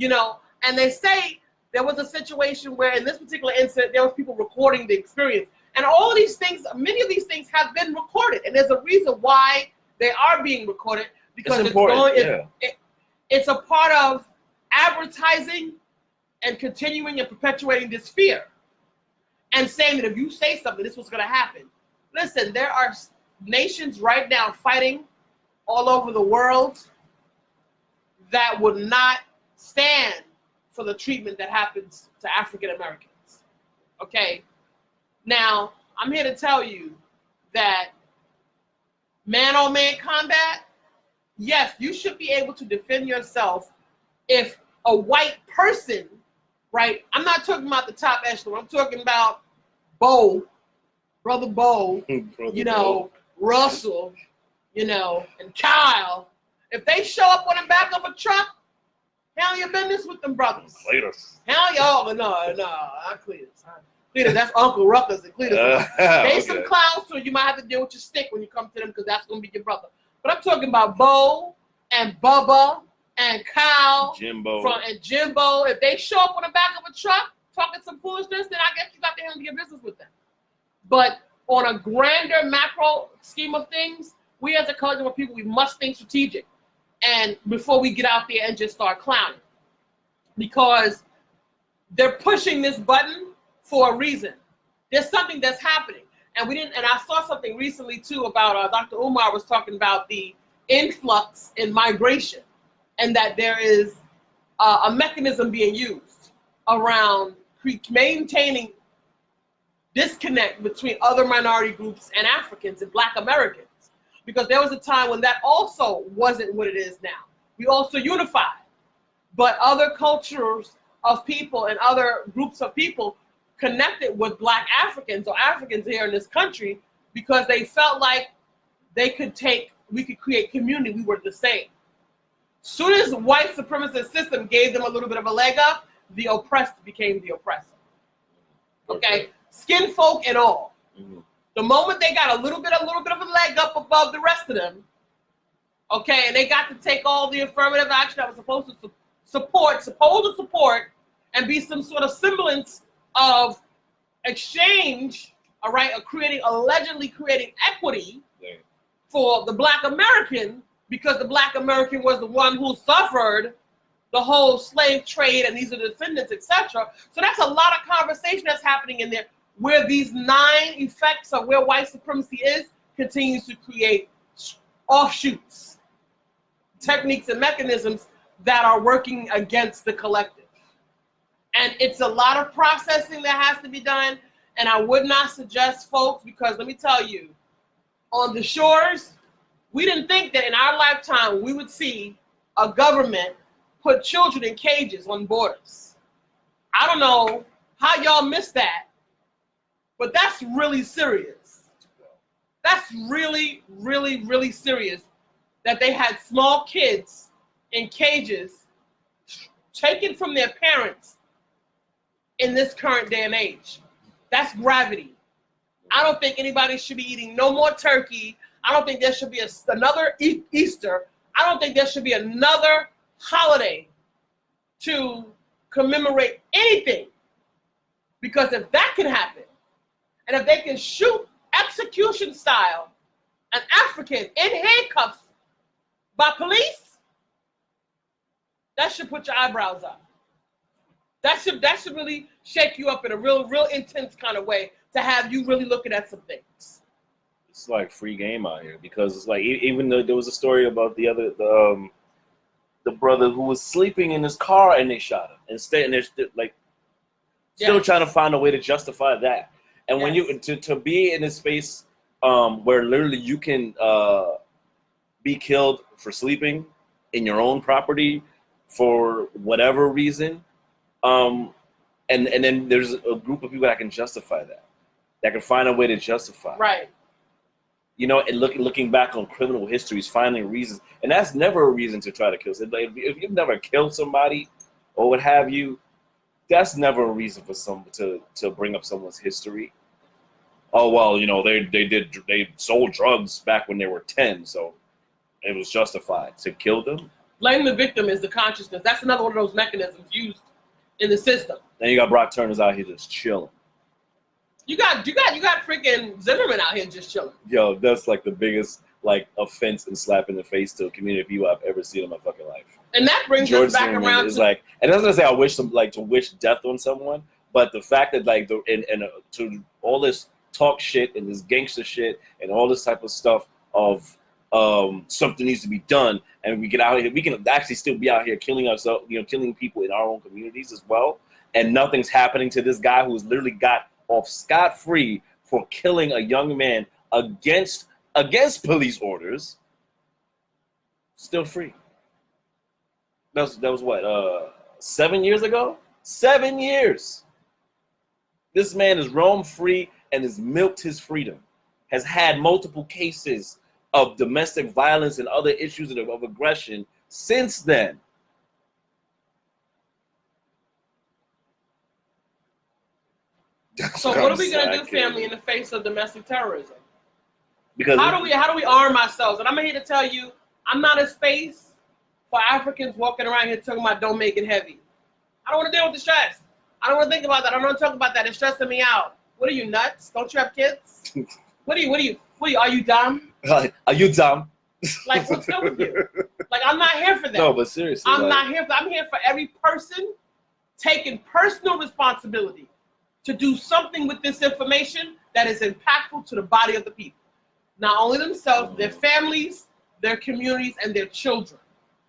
C: and they say there was a situation where in this particular incident, there was people recording the experience. And all of these things, many of these things have been recorded. And there's a reason why they are being recorded, because it's a part of advertising and continuing and perpetuating this fear and saying that if you say something, this is what's going to happen. Listen, there are nations right now fighting all over the world that would not stand for the treatment that happens to African Americans. Okay? Now, I'm here to tell you that man-on-man combat, yes, you should be able to defend yourself if a white person, right? I'm not talking about the top echelon. I'm talking about Brother Bo, Russell, and Kyle. If they show up on the back of a truck, handle your business with them brothers.
B: Cletus.
C: No, not Cletus. Cletus, that's Uncle Ruckus and Cletus. They some clowns, so you might have to deal with your stick when you come to them, because that's going to be your brother. But I'm talking about Bo and Bubba and Kyle.
B: Jimbo.
C: And Jimbo. If they show up on the back of a truck talking some foolishness, then I guess you got to handle your business with them. But on a grander macro scheme of things, we as a culture of people, we must think strategic. And before we get out there and just start clowning, because they're pushing this button for a reason. There's something that's happening, and I saw something recently too about Dr. Umar was talking about the influx in migration, and that there is a mechanism being used around maintaining disconnect between other minority groups and Africans and Black Americans. Because there was a time when that also wasn't what it is now. We also unified. But other cultures of people and other groups of people connected with Black Africans or Africans here in this country because they felt like we could create community, we were the same. Soon as the white supremacist system gave them a little bit of a leg up, the oppressed became the oppressor. Okay? Skin folk and all. Mm-hmm. The moment they got a little bit of a leg up above the rest of them, okay, and they got to take all the affirmative action that was supposed to support, and be some sort of semblance of exchange, all right, of allegedly creating equity for the Black American, because the Black American was the one who suffered the whole slave trade, and these are the descendants, etc. So that's a lot of conversation that's happening in there, where these 9 effects of where white supremacy is continues to create offshoots, techniques and mechanisms that are working against the collective. And it's a lot of processing that has to be done. And I would not suggest folks, because let me tell you, on the shores, we didn't think that in our lifetime we would see a government put children in cages on borders. I don't know how y'all missed that. But that's really serious. That's really, really, really serious that they had small kids in cages taken from their parents in this current day and age. That's gravity. I don't think anybody should be eating no more turkey. I don't think there should be another Easter. I don't think there should be another holiday to commemorate anything. Because if that can happen, and if they can shoot execution style an African in handcuffs by police, that should put your eyebrows up. That should really shake you up in a real intense kind of way to have you really looking at some things.
B: It's like free game out here because it's like even though there was a story about the brother who was sleeping in his car and they shot him and they're still trying to find a way to justify that. And when you to be in a space where literally you can be killed for sleeping in your own property for whatever reason. And then there's a group of people that can justify that can find a way to justify.
C: Right.
B: You know, and looking back on criminal histories, finding reasons, and that's never a reason to try to kill. If you've never killed somebody or what have you, that's never a reason for to bring up someone's history. Oh well, you know they sold drugs back when they were 10, so it was justified to kill them.
C: Blame the victim is the consciousness. That's another one of those mechanisms used in the system.
B: Then you got Brock Turner's out here just chilling.
C: You got freaking Zimmerman out here just chilling.
B: Yo, that's like the biggest offense and slap in the face to a community of people I've ever seen in my fucking life.
C: And that brings us back around
B: to and I was gonna say I wish to wish death on someone, but the fact that to all this talk shit and this gangster shit and all this type of stuff of something needs to be done, and we get out here, we can actually still be out here killing ourselves, killing people in our own communities as well, and nothing's happening to this guy who's literally got off scot-free for killing a young man against police orders, still free. That was what 7 years ago? 7 years. This man has roamed free and has milked his freedom, has had multiple cases of domestic violence and other issues of aggression since then.
C: So what are we gonna do, family, in the face of domestic terrorism?
B: Because
C: how do we arm ourselves? And I'm here to tell you, I'm not a space for Africans walking around here talking about don't make it heavy. I don't want to deal with the stress. I don't want to think about that. I don't want to talk about that. It's stressing me out. What are you, nuts? Don't you have kids? What are you? Are you dumb?
B: Are you dumb?
C: Like, what's good with you? Like, I'm not here for that.
B: No, but seriously.
C: I'm not here for that. I'm here for every person taking personal responsibility to do something with this information that is impactful to the body of the people. Not only themselves, their families, their communities, and their children.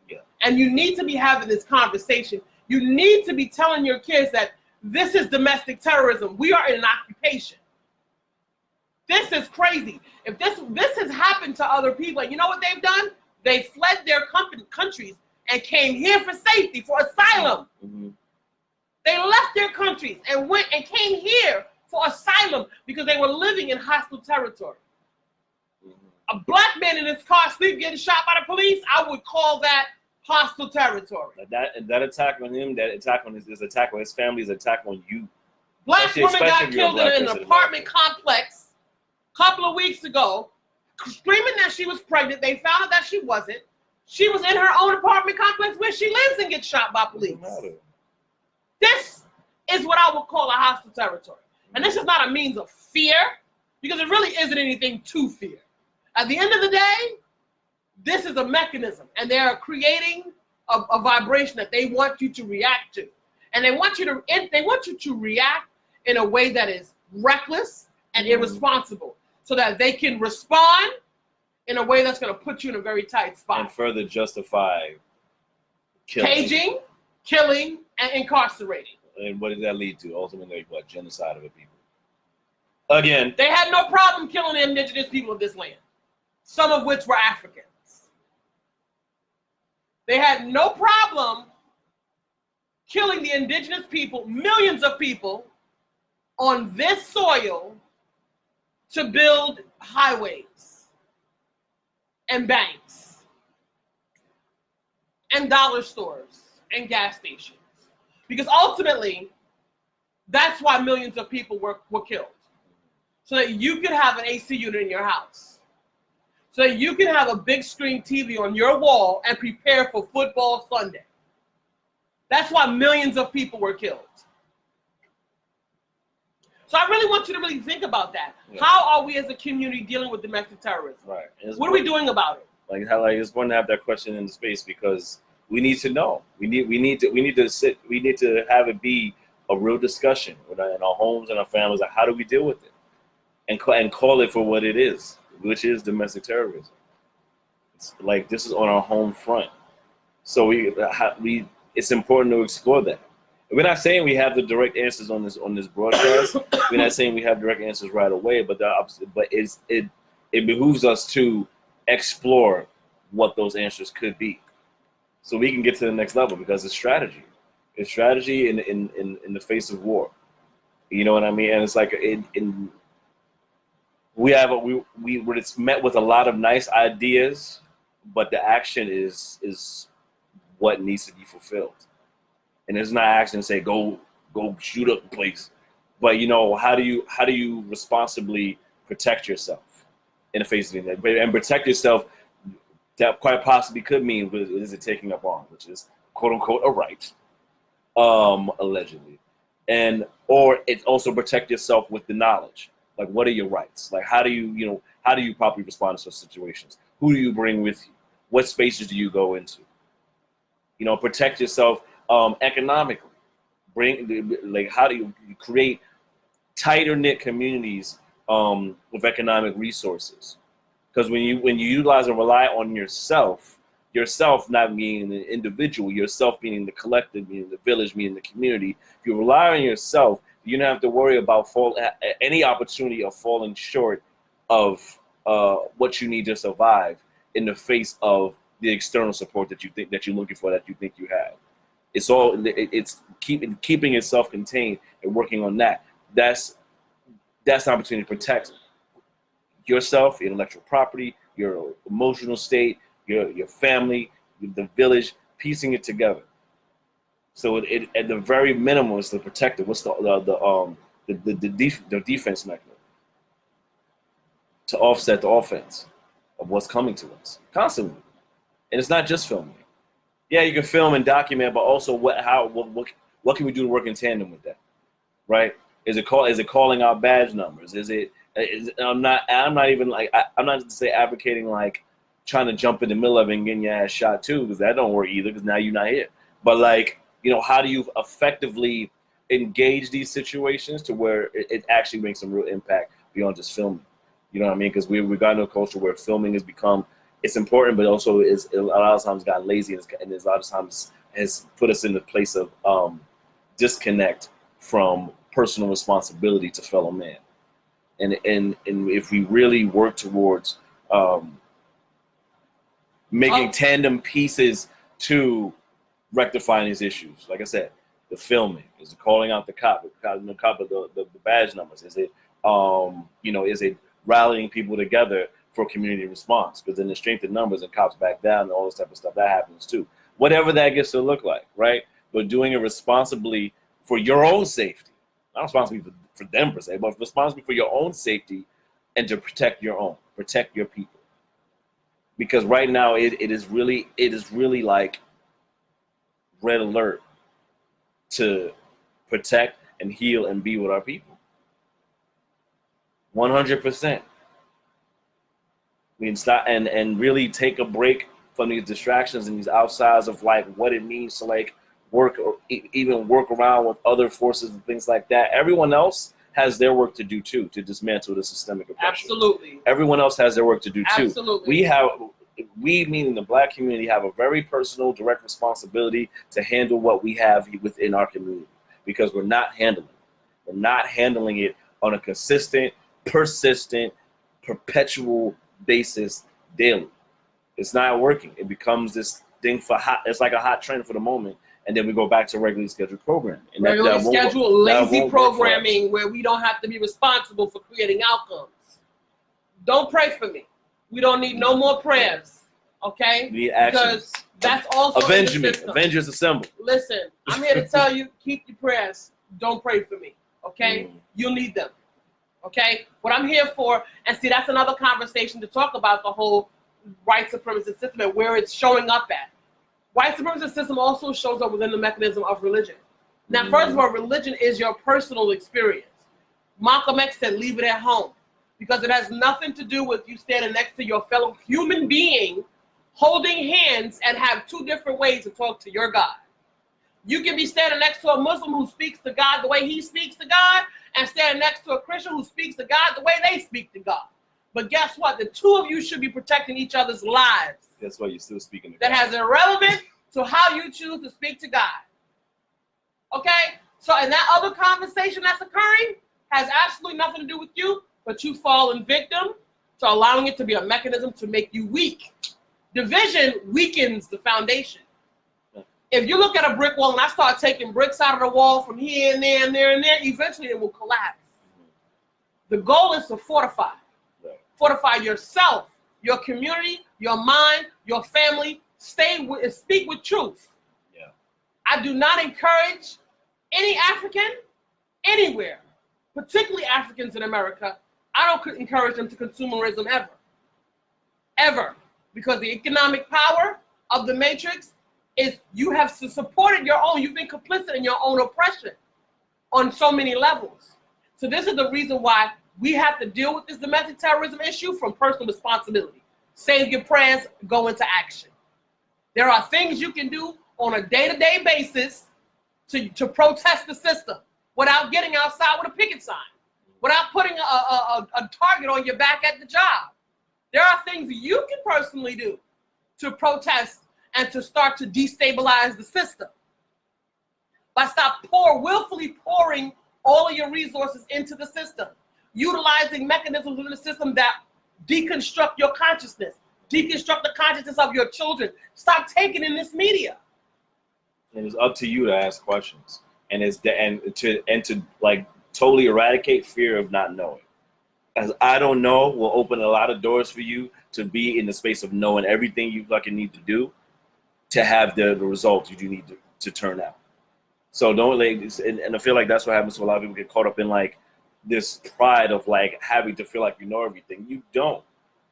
B: Yeah.
C: And you need to be having this conversation. You need to be telling your kids that this is domestic terrorism. We are in an occupation. This is crazy. If this has happened to other people, and you know what they've done? They fled their countries and came here for safety, for asylum.
B: Mm-hmm.
C: They left their countries and went and came here for asylum because they were living in hostile territory. A black man in his car sleep getting shot by the police, I would call that hostile territory.
B: That attack on him, that attack on his attack on his family, is an attack on you.
C: Black woman got killed in an apartment complex a couple of weeks ago, screaming that she was pregnant. They found out that she wasn't. She was in her own apartment complex where she lives and gets shot by police. This is what I would call a hostile territory. And this is not a means of fear, because it really isn't anything to fear. At the end of the day, this is a mechanism, and they are creating a vibration that they want you to react to. And they want you to react in a way that is reckless and irresponsible, so that they can respond in a way that's going to put you in a very tight spot.
B: And further justify
C: caging, killing, and incarcerating.
B: And what did that lead to? Ultimately, what? Genocide of the people. Again.
C: They had no problem killing the indigenous people of this land, some of which were Africans. They had no problem killing the indigenous people, millions of people, on this soil to build highways and banks and dollar stores and gas stations. Because ultimately, That's why millions of people were killed. So that you could have an AC unit in your house. So that you can have a big screen TV on your wall and prepare for football Sunday. That's why millions of people were killed. So I really want you to really think about that. Yeah. How are we as a community dealing with domestic terrorism?
B: Right.
C: What are we doing about it?
B: Like it's important to have that question in the space because we need to know. We need to have it be a real discussion in our homes and our families. Like how do we deal with it, and call it for what it is, which is domestic terrorism. It's like this is on our home front, so it's important to explore that. We're not saying we have the direct answers on this broadcast. We're not saying we have direct answers right away, but it behooves us to explore what those answers could be, so we can get to the next level because it's strategy. It's strategy in the face of war. You know what I mean? And it's like it's met with a lot of nice ideas, but the action is what needs to be fulfilled. And it's not action to say go shoot up the place, but how do you responsibly protect yourself in the face of that? And protect yourself that quite possibly could mean is it taking up arms, which is quote unquote a right, allegedly, or it also protect yourself with the knowledge. Like what are your rights? Like how do you properly respond to such situations? Who do you bring with you? What spaces do you go into? Protect yourself. Economically, how do you create tighter knit communities with economic resources? Because when you utilize and rely on yourself not meaning the individual, yourself meaning the collective, meaning the village, meaning the community. If you rely on yourself, you don't have to worry about any opportunity of falling short of what you need to survive in the face of the external support that you think that you're looking for, that you think you have. It's keeping it self-contained and working on that. That's an opportunity to protect yourself, your intellectual property, your emotional state, your family, the village, piecing it together. So it at the very minimum is to protect it. What's the defense mechanism to offset the offense of what's coming to us constantly, and it's not just filming. Yeah, you can film and document, but also what can we do to work in tandem with that, right? Is it calling out badge numbers? I'm not to say advocating like trying to jump in the middle of it and getting your ass shot too, because that don't work either. Because now you're not here. But how do you effectively engage these situations to where it actually makes some real impact beyond just filming? You know what I mean? Because we've gotten to a culture where filming has become. It's important, but also is a lot of times got lazy and a lot of times has put us in the place of disconnect from personal responsibility to fellow man. And if we really work towards making tandem pieces to rectifying these issues, like I said, the filming, is it calling out the badge numbers? Is it is it rallying people together for community response? Because then the strength in numbers and cops back down and all this type of stuff, that happens too. Whatever that gets to look like, right? But doing it responsibly for your own safety. Not responsibly for them per se, but responsibly for your own safety and to protect your people. Because right now it is really like red alert to protect and heal and be with our people. 100%. We can stop and really take a break from these distractions and these outsides of like what it means to like work or even work around with other forces and things like that. Everyone else has their work to do too, to dismantle the systemic oppression.
C: Absolutely.
B: Everyone else has their work to do too.
C: Absolutely.
B: We meaning the Black community have a very personal, direct responsibility to handle what we have within our community, because we're not handling it on a consistent, persistent, perpetual basis daily. It's not working. It becomes this thing it's like a hot trend for the moment, and then we go back to regularly scheduled programming. And
C: regularly scheduled lazy programming where we don't have to be responsible for creating outcomes. Don't pray for me. We don't need no more prayers, okay?
B: We need actions.
C: Because that's also
B: Avenge
C: in
B: me.
C: the system.
B: Avengers assemble.
C: Listen, I'm here to tell you, keep your prayers. don't pray for me. Okay? You'll need them. Okay? What I'm here for, and see, that's another conversation to talk about the whole white supremacist system and where it's showing up at. White supremacist system also shows up within the mechanism of religion. Now, first of all, religion is your personal experience. Malcolm X said, leave it at home, because it has nothing to do with you standing next to your fellow human being, holding hands, and have two different ways to talk to your God. You can be standing next to a Muslim who speaks to God the way he speaks to God, and standing next to a Christian who speaks to God the way they speak to God. But guess what? The two of you should be protecting each other's lives.
B: That's why you're still speaking to
C: that
B: God.
C: has irrelevant to how you choose to speak to God. Okay? So, and that other conversation that's occurring has absolutely nothing to do with you, but you fallen victim to allowing it to be a mechanism to make you weak. Division weakens the foundation. If you look at a brick wall and I start taking bricks out of the wall from here and there and there and there, eventually it will collapse. The goal is to fortify. Fortify yourself, your community, your mind, your family. Speak with truth.
B: Yeah.
C: I do not encourage any African anywhere, particularly Africans in America. I don't encourage them to consumerism ever. Ever. Because the economic power of the matrix is you have supported your own, you've been complicit in your own oppression on so many levels. So this is the reason why we have to deal with this domestic terrorism issue from personal responsibility. Save your prayers, go into action. There are things you can do on a day-to-day basis to protest the system without getting outside with a picket sign, without putting a target on your back at the job. There are things you can personally do to protest and to start to destabilize the system. But stop willfully pouring all of your resources into the system, utilizing mechanisms within the system that deconstruct your consciousness, deconstruct the consciousness of your children. Stop taking in this media.
B: And it's up to you to ask questions, and to like totally eradicate fear of not knowing. As I don't know will open a lot of doors for you to be in the space of knowing everything you fucking need to do to have the results you do need to turn out. So don't like, and I feel like that's what happens to a lot of people, get caught up in like this pride of like having to feel like you know everything. You don't.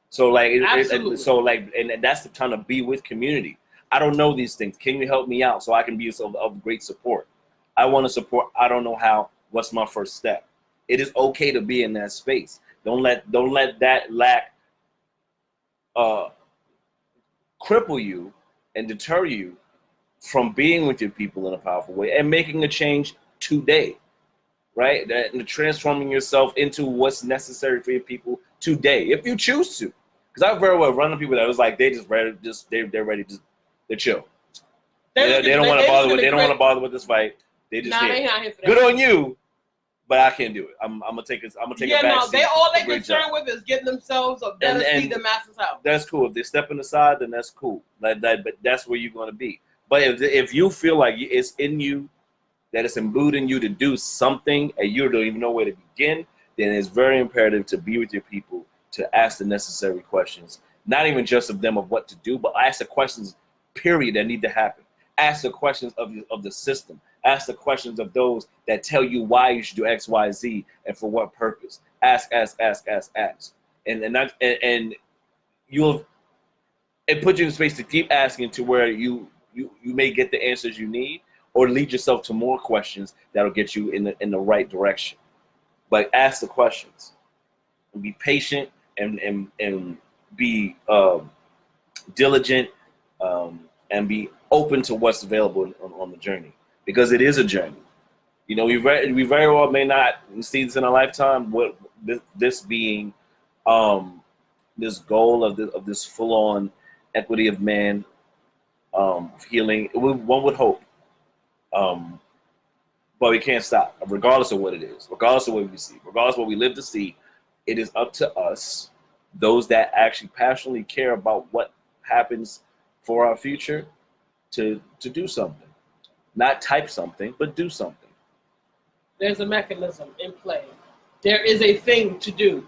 B: So like, and that's the time to be with community. I don't know these things. Can you help me out so I can be of great support? I want to support. I don't know how. What's my first step? It is okay to be in that space. Don't let that lack cripple you and deter you from being with your people in a powerful way and making a change today, right? And transforming yourself into what's necessary for your people today, if you choose to. Because I've very well run into people that was like they're ready to chill. They don't want to bother with this fight. They just
C: they not here for that.
B: Good on you, but I can't do it. I'm gonna take a back seat.
C: All they concerned with is getting themselves a better seat than master's house.
B: That's cool. If they're stepping aside, then that's cool. But that's where you're gonna be. But if you feel like it's in you, that it's imbued in you to do something, and you don't even know where to begin, then it's very imperative to be with your people, to ask the necessary questions, not even just of them of what to do, but ask the questions, period, that need to happen. Ask the questions of the system. Ask the questions of those that tell you why you should do X, Y, Z, and for what purpose. Ask. And you'll it put you in space to keep asking to where you may get the answers you need, or lead yourself to more questions that'll get you in the right direction. But ask the questions and be patient and be diligent and be open to what's available on the journey, because it is a journey. You know, we very well may not see this in a lifetime. What this being this goal of this full-on equity of man, healing. One would hope, but we can't stop, regardless of what it is, regardless of what we see, regardless of what we live to see. It is up to us, those that actually passionately care about what happens for our future, to do something. Not type something, but do something.
C: There's a mechanism in play. There is a thing to do.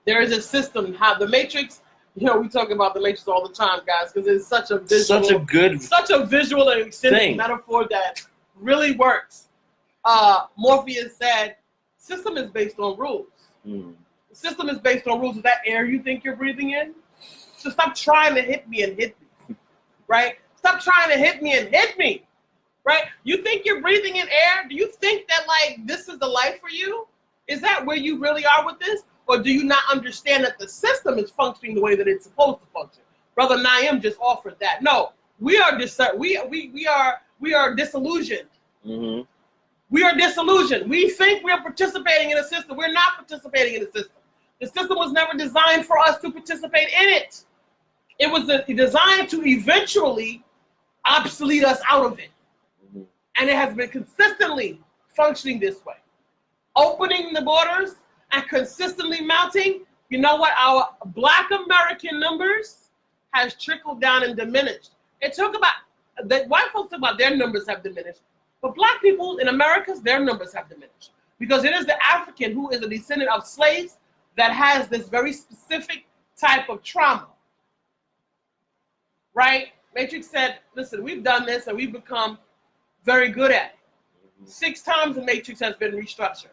C: There is a system. How the Matrix, you know, we talk about the Matrix all the time, guys, because it's such a visual, such a visual and extended metaphor that really works. Morpheus said, system is based on rules. The system is based on rules. Is that air you think you're breathing in? So stop trying to hit me and hit me, right? Stop trying to hit me and hit me, right? You think you're breathing in air? Do you think that, like, this is the life for you? Is that where you really are with this? Or do you not understand that the system is functioning the way that it's supposed to function? Brother Naim just offered that. No, we are disillusioned.
B: Mm-hmm.
C: We are disillusioned. We think we're participating in a system. We're not participating in the system. The system was never designed for us to participate in it. It was designed to eventually obsolete us out of it.
B: Mm-hmm.
C: And it has been consistently functioning this way. Opening the borders and consistently mounting, you know what? Our Black American numbers has trickled down and diminished. It took about, the white folks talk about their numbers have diminished, but Black people in America, their numbers have diminished. Because it is the African who is a descendant of slaves that has this very specific type of trauma. Right? Matrix said, listen, we've done this and we've become very good at it. 6 times the Matrix has been restructured.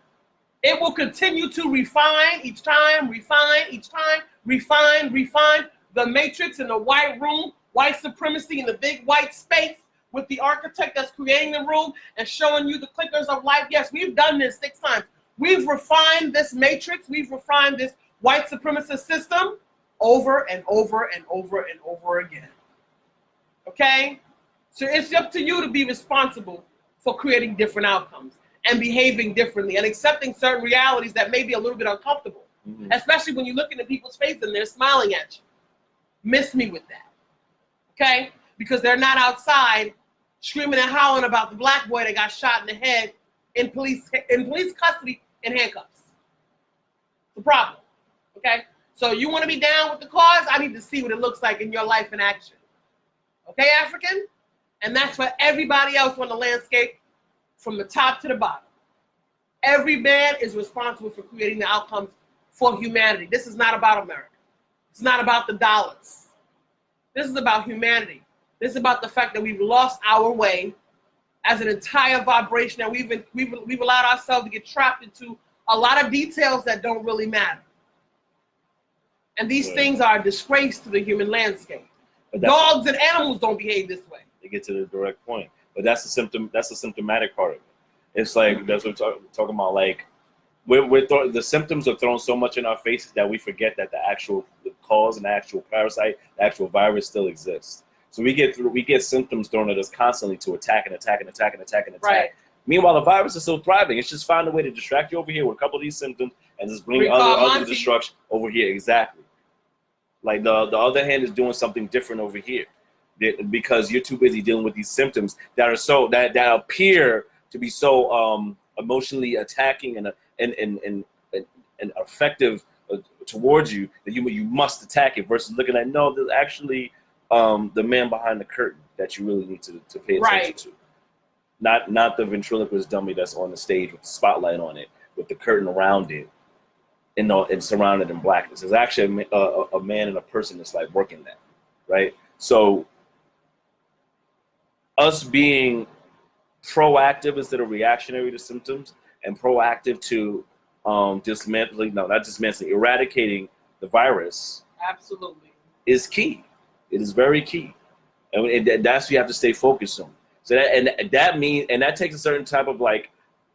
C: It will continue to refine each time, refine each time, refine. The Matrix in the white room, white supremacy in the big white space with the architect that's creating the room and showing you the clickers of life. Yes, we've done this 6 times. We've refined this Matrix. We've refined this white supremacist system over and over and over and over again. Okay? So it's up to you to be responsible for creating different outcomes and behaving differently and accepting certain realities that may be a little bit uncomfortable, especially when you look into people's faces and they're smiling at you. Miss me with that, okay? Because they're not outside screaming and howling about the Black boy that got shot in the head in police custody in handcuffs. The problem, okay? So you want to be down with the cause? I need to see what it looks like in your life in action. Okay, African? And that's for everybody else on the landscape from the top to the bottom. Every man is responsible for creating the outcomes for humanity. This is not about America. It's not about the dollars. This is about humanity. This is about the fact that we've lost our way as an entire vibration, and we've allowed ourselves to get trapped into a lot of details that don't really matter. And these things are a disgrace to the human landscape. Dogs and animals don't behave this way.
B: They get to the direct point. But that's the symptom. That's the symptomatic part of it. It's like that's what we're talking about. Like the symptoms are thrown so much in our faces that we forget that the cause and the actual parasite, the actual virus still exists. So we get symptoms thrown at us constantly to attack. Right. Meanwhile, the virus is still thriving. It's just find a way to distract you over here with a couple of these symptoms and just bring other destruction over here. Exactly. Like the other hand is doing something different over here. Because you're too busy dealing with these symptoms that are so that appear to be so emotionally attacking and effective towards you that you must attack it versus looking at no, there's actually the man behind the curtain that you really need to pay attention to, not the ventriloquist dummy that's on the stage with the spotlight on it with the curtain around it and surrounded in blackness. There's actually a man and a person that's like working that, right? So us being proactive instead of reactionary to symptoms and proactive to eradicating the virus
C: absolutely
B: is key. It is very key. And that's what you have to stay focused on. So that takes a certain type of like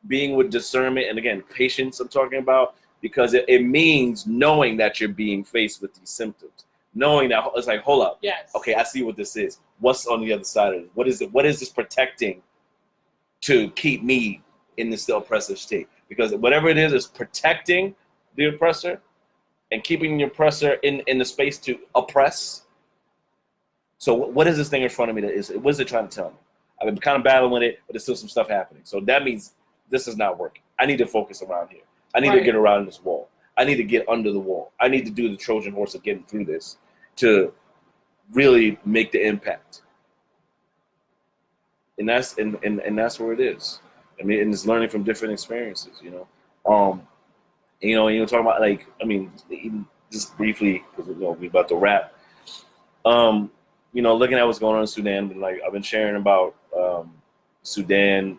B: being with discernment and again, patience I'm talking about, because it means knowing that you're being faced with these symptoms. Knowing that it's like, hold up.
C: Yes.
B: Okay, I see what this is. What's on the other side of it? What is it? What is this protecting to keep me in this oppressive state? Because whatever it is protecting the oppressor and keeping the oppressor in the space to oppress. So what is this thing in front of me what is it trying to tell me? I've been kind of battling with it, but there's still some stuff happening. So that means this is not working. I need to focus around here. I need to get around this wall. I need to get under the wall. I need to do the Trojan horse of getting through this to really make the impact. And that's where it is. I mean, and it's learning from different experiences, you know. Talking about like, I mean, even just briefly, because we're about to wrap. Looking at what's going on in Sudan, like I've been sharing about Sudan,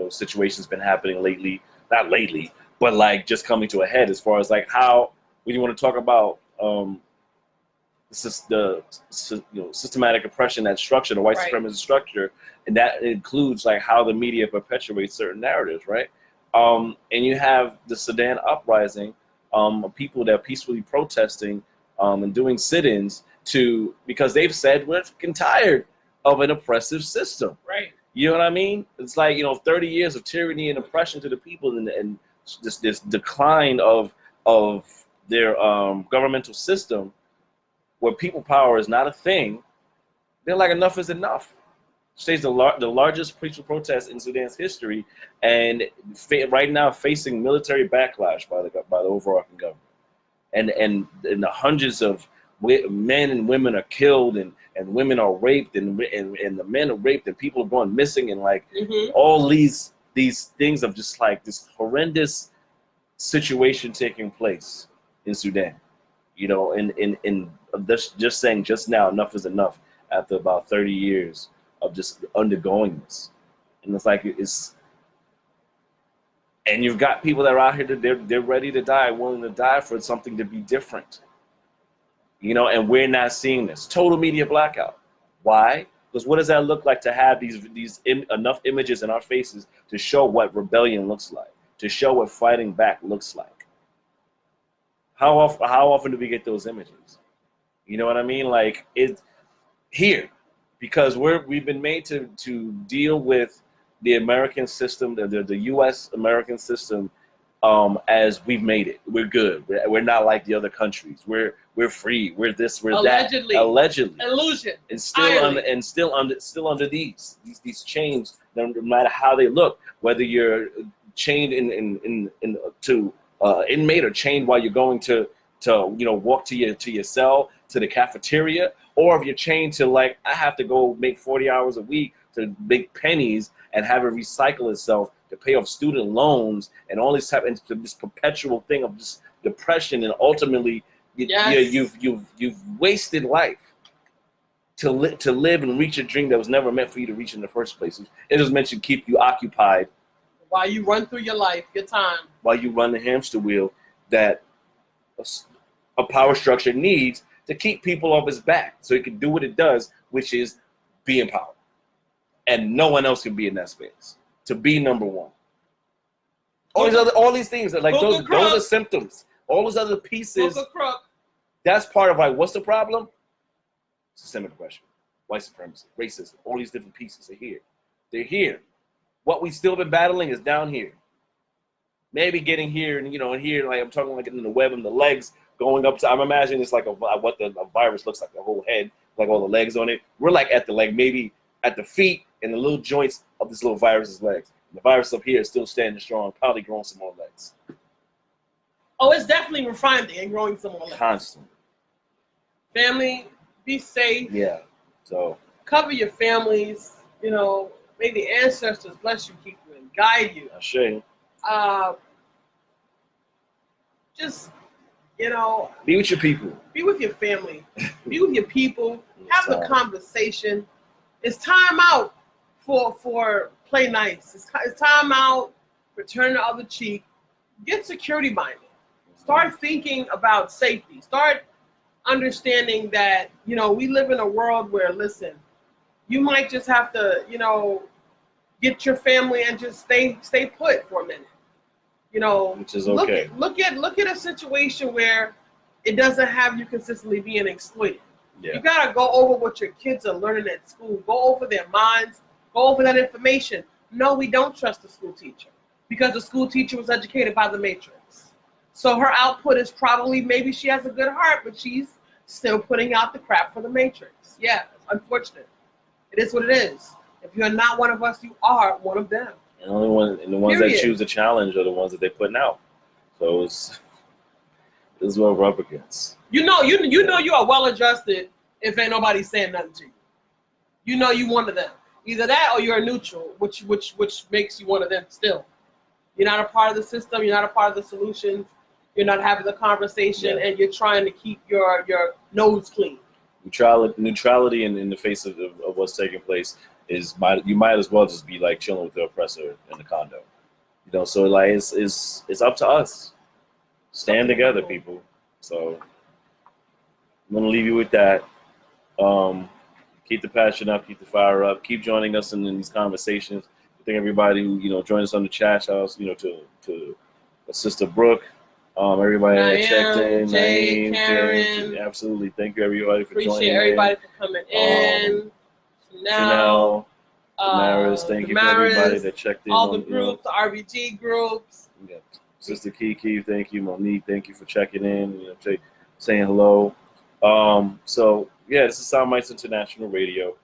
B: situations been happening lately. Not lately, but like just coming to a head as far as like how when you want to talk about the systematic oppression, that structure, the white supremacist structure, and that includes like how the media perpetuates certain narratives, right? And you have the Sudan uprising, people that are peacefully protesting and doing sit-ins because they've said we're fucking tired of an oppressive system.
C: Right.
B: You know what I mean? It's like 30 years of tyranny and oppression to the people, and this decline of their governmental system, where people power is not a thing. They're like, enough is enough. Stays the largest peaceful protest in Sudan's history, and right now facing military backlash by the overarching government, and the hundreds of men and women are killed, and women are raped, and the men are raped, and people are going missing, and like all these things of just like this horrendous situation taking place in Sudan. In just saying just now, enough is enough after about 30 years of just undergoing this. And it's like, and you've got people that are out here that they're ready to die, willing to die for something to be different. And we're not seeing this. Total media blackout. Why? Because what does that look like to have enough images in our faces to show what rebellion looks like, to show what fighting back looks like? How often do we get those images? You know what I mean? Like, it's here because we've been made to deal with the American system, the U.S. American system, as we've made it. We're good. We're not like the other countries. We're free. We're this. We're
C: allegedly.
B: that. Allegedly.
C: Illusion.
B: And still under these chains, no matter how they look, whether you're chained to inmate or chained while you're going to walk to your cell, to the cafeteria, or if you're chained to like, I have to go make 40 hours a week to make pennies and have it recycle itself to pay off student loans and all this this perpetual thing of just depression, and ultimately you've wasted life to live and reach a dream that was never meant for you to reach in the first place. It was meant to keep you occupied
C: while you run through your life, your time,
B: while you run the hamster wheel that a power structure needs to keep people off its back so it can do what it does, which is be in power. And no one else can be in that space. To be number one. All these things are like those are symptoms. All those other pieces. That's part of like, what's the problem? Systemic oppression, white supremacy, racism, all these different pieces are here. They're here. What we still been battling is down here. Maybe getting here and here, like I'm talking like in the web and the legs going up to, I'm imagining it's like what a virus looks like, the whole head, like all the legs on it. We're like at the leg, maybe at the feet and the little joints of this little virus's legs. The virus up here is still standing strong, probably growing some more legs.
C: Oh, it's definitely refining and growing some more legs.
B: Constantly.
C: Family, be safe.
B: Yeah. So
C: cover your families. May the ancestors bless you, keep you, and guide you.
B: I shame.
C: Just
B: be with your people.
C: Be with your family. Be with your people. Have the conversation. It's time out for play nice. It's time out for turn the other cheek. Get security minded. Start thinking about safety. Start understanding that we live in a world where, listen, you might just have to get your family and just stay put for a minute.
B: Which is okay.
C: Look at a situation where it doesn't have you consistently being exploited. Yeah. You gotta go over what your kids are learning at school. Go over their minds. Go over that information. No, we don't trust the school teacher because the school teacher was educated by the Matrix. So her output is probably, maybe she has a good heart, but she's still putting out the crap for the Matrix. Yeah, it's unfortunate. It is what it is. If you're not one of us, you are one of them.
B: And the ones that choose the challenge are the ones that they're putting out. So this is what we're up against.
C: You know you are well adjusted if ain't nobody saying nothing to you. You one of them. Either that or you're a neutral, which makes you one of them still. You're not a part of the system, you're not a part of the solution, you're not having the conversation, and you're trying to keep your nose clean.
B: Neutrality in the face of what's taking place you might as well just be like chilling with the oppressor in the condo. You know, so like it's up to us. Stand together, people. So I'm gonna leave you with that. Keep the passion up, keep the fire up, keep joining us in these conversations. I think everybody who joined us on the chat house, to Sister Brooke, everybody that checked in,
C: Jay,
B: Naeem,
C: Karen,
B: Jen, absolutely. Thank you everybody for joining.
C: Appreciate everybody for coming in.
B: Chanel, Damaris, thank you for everybody that checked in.
C: All the groups, the RBG groups.
B: Yeah. Sister Kiki, thank you. Monique, thank you for checking in. Saying hello. So yeah, this is Soundbytes International Radio,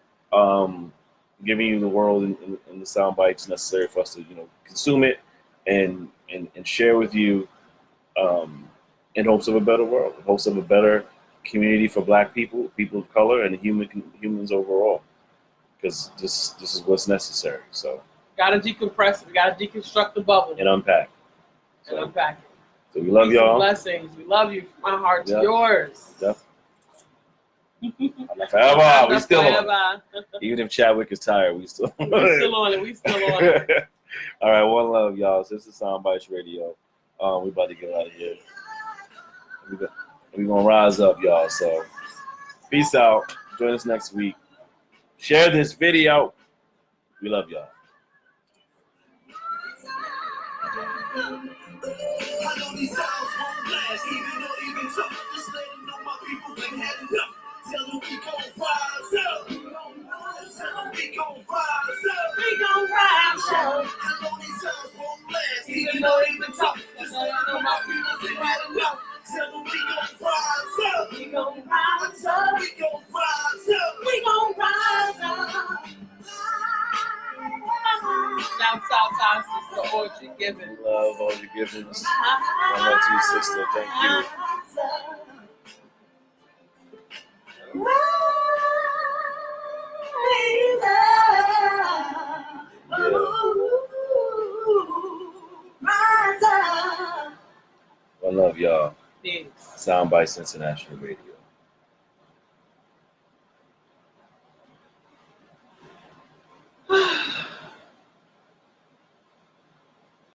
B: giving you the world and the sound bites necessary for us to consume it and share with you, in hopes of a better world, in hopes of a better community for Black people, people of color, and humans overall. Because this is what's necessary. So
C: gotta decompress it. We gotta deconstruct the bubble
B: and unpack.
C: And unpack it.
B: So we love y'all.
C: Blessings. We love you. My heart's yours.
B: Yep. Forever. We still on. Even if Chadwick is tired, we still on it.
C: We still on it.
B: All right, one love, y'all. So this is Soundbytes Radio. We about to get out of here. We're gonna rise up, y'all. So peace out. Join us next week. Share this video. We love y'all.
A: I know these sounds won't last, even though they've been tough. Just let them know my people ain't had enough. Tell them we gon' rise up. Tell them we gon' rise up. We gon' rise up. I know these sounds won't last, even though they've been tough. Just let them know my people ain't had enough. Tell them we gon' rise up. We gon' rise up. We gon' rise up. We gon' rise up.
C: Shout Sister Orchard Giving.
B: Love all your givings. I love you, sister. Thank you. I love y'all.
C: Peace.
B: Soundbytes International Radio.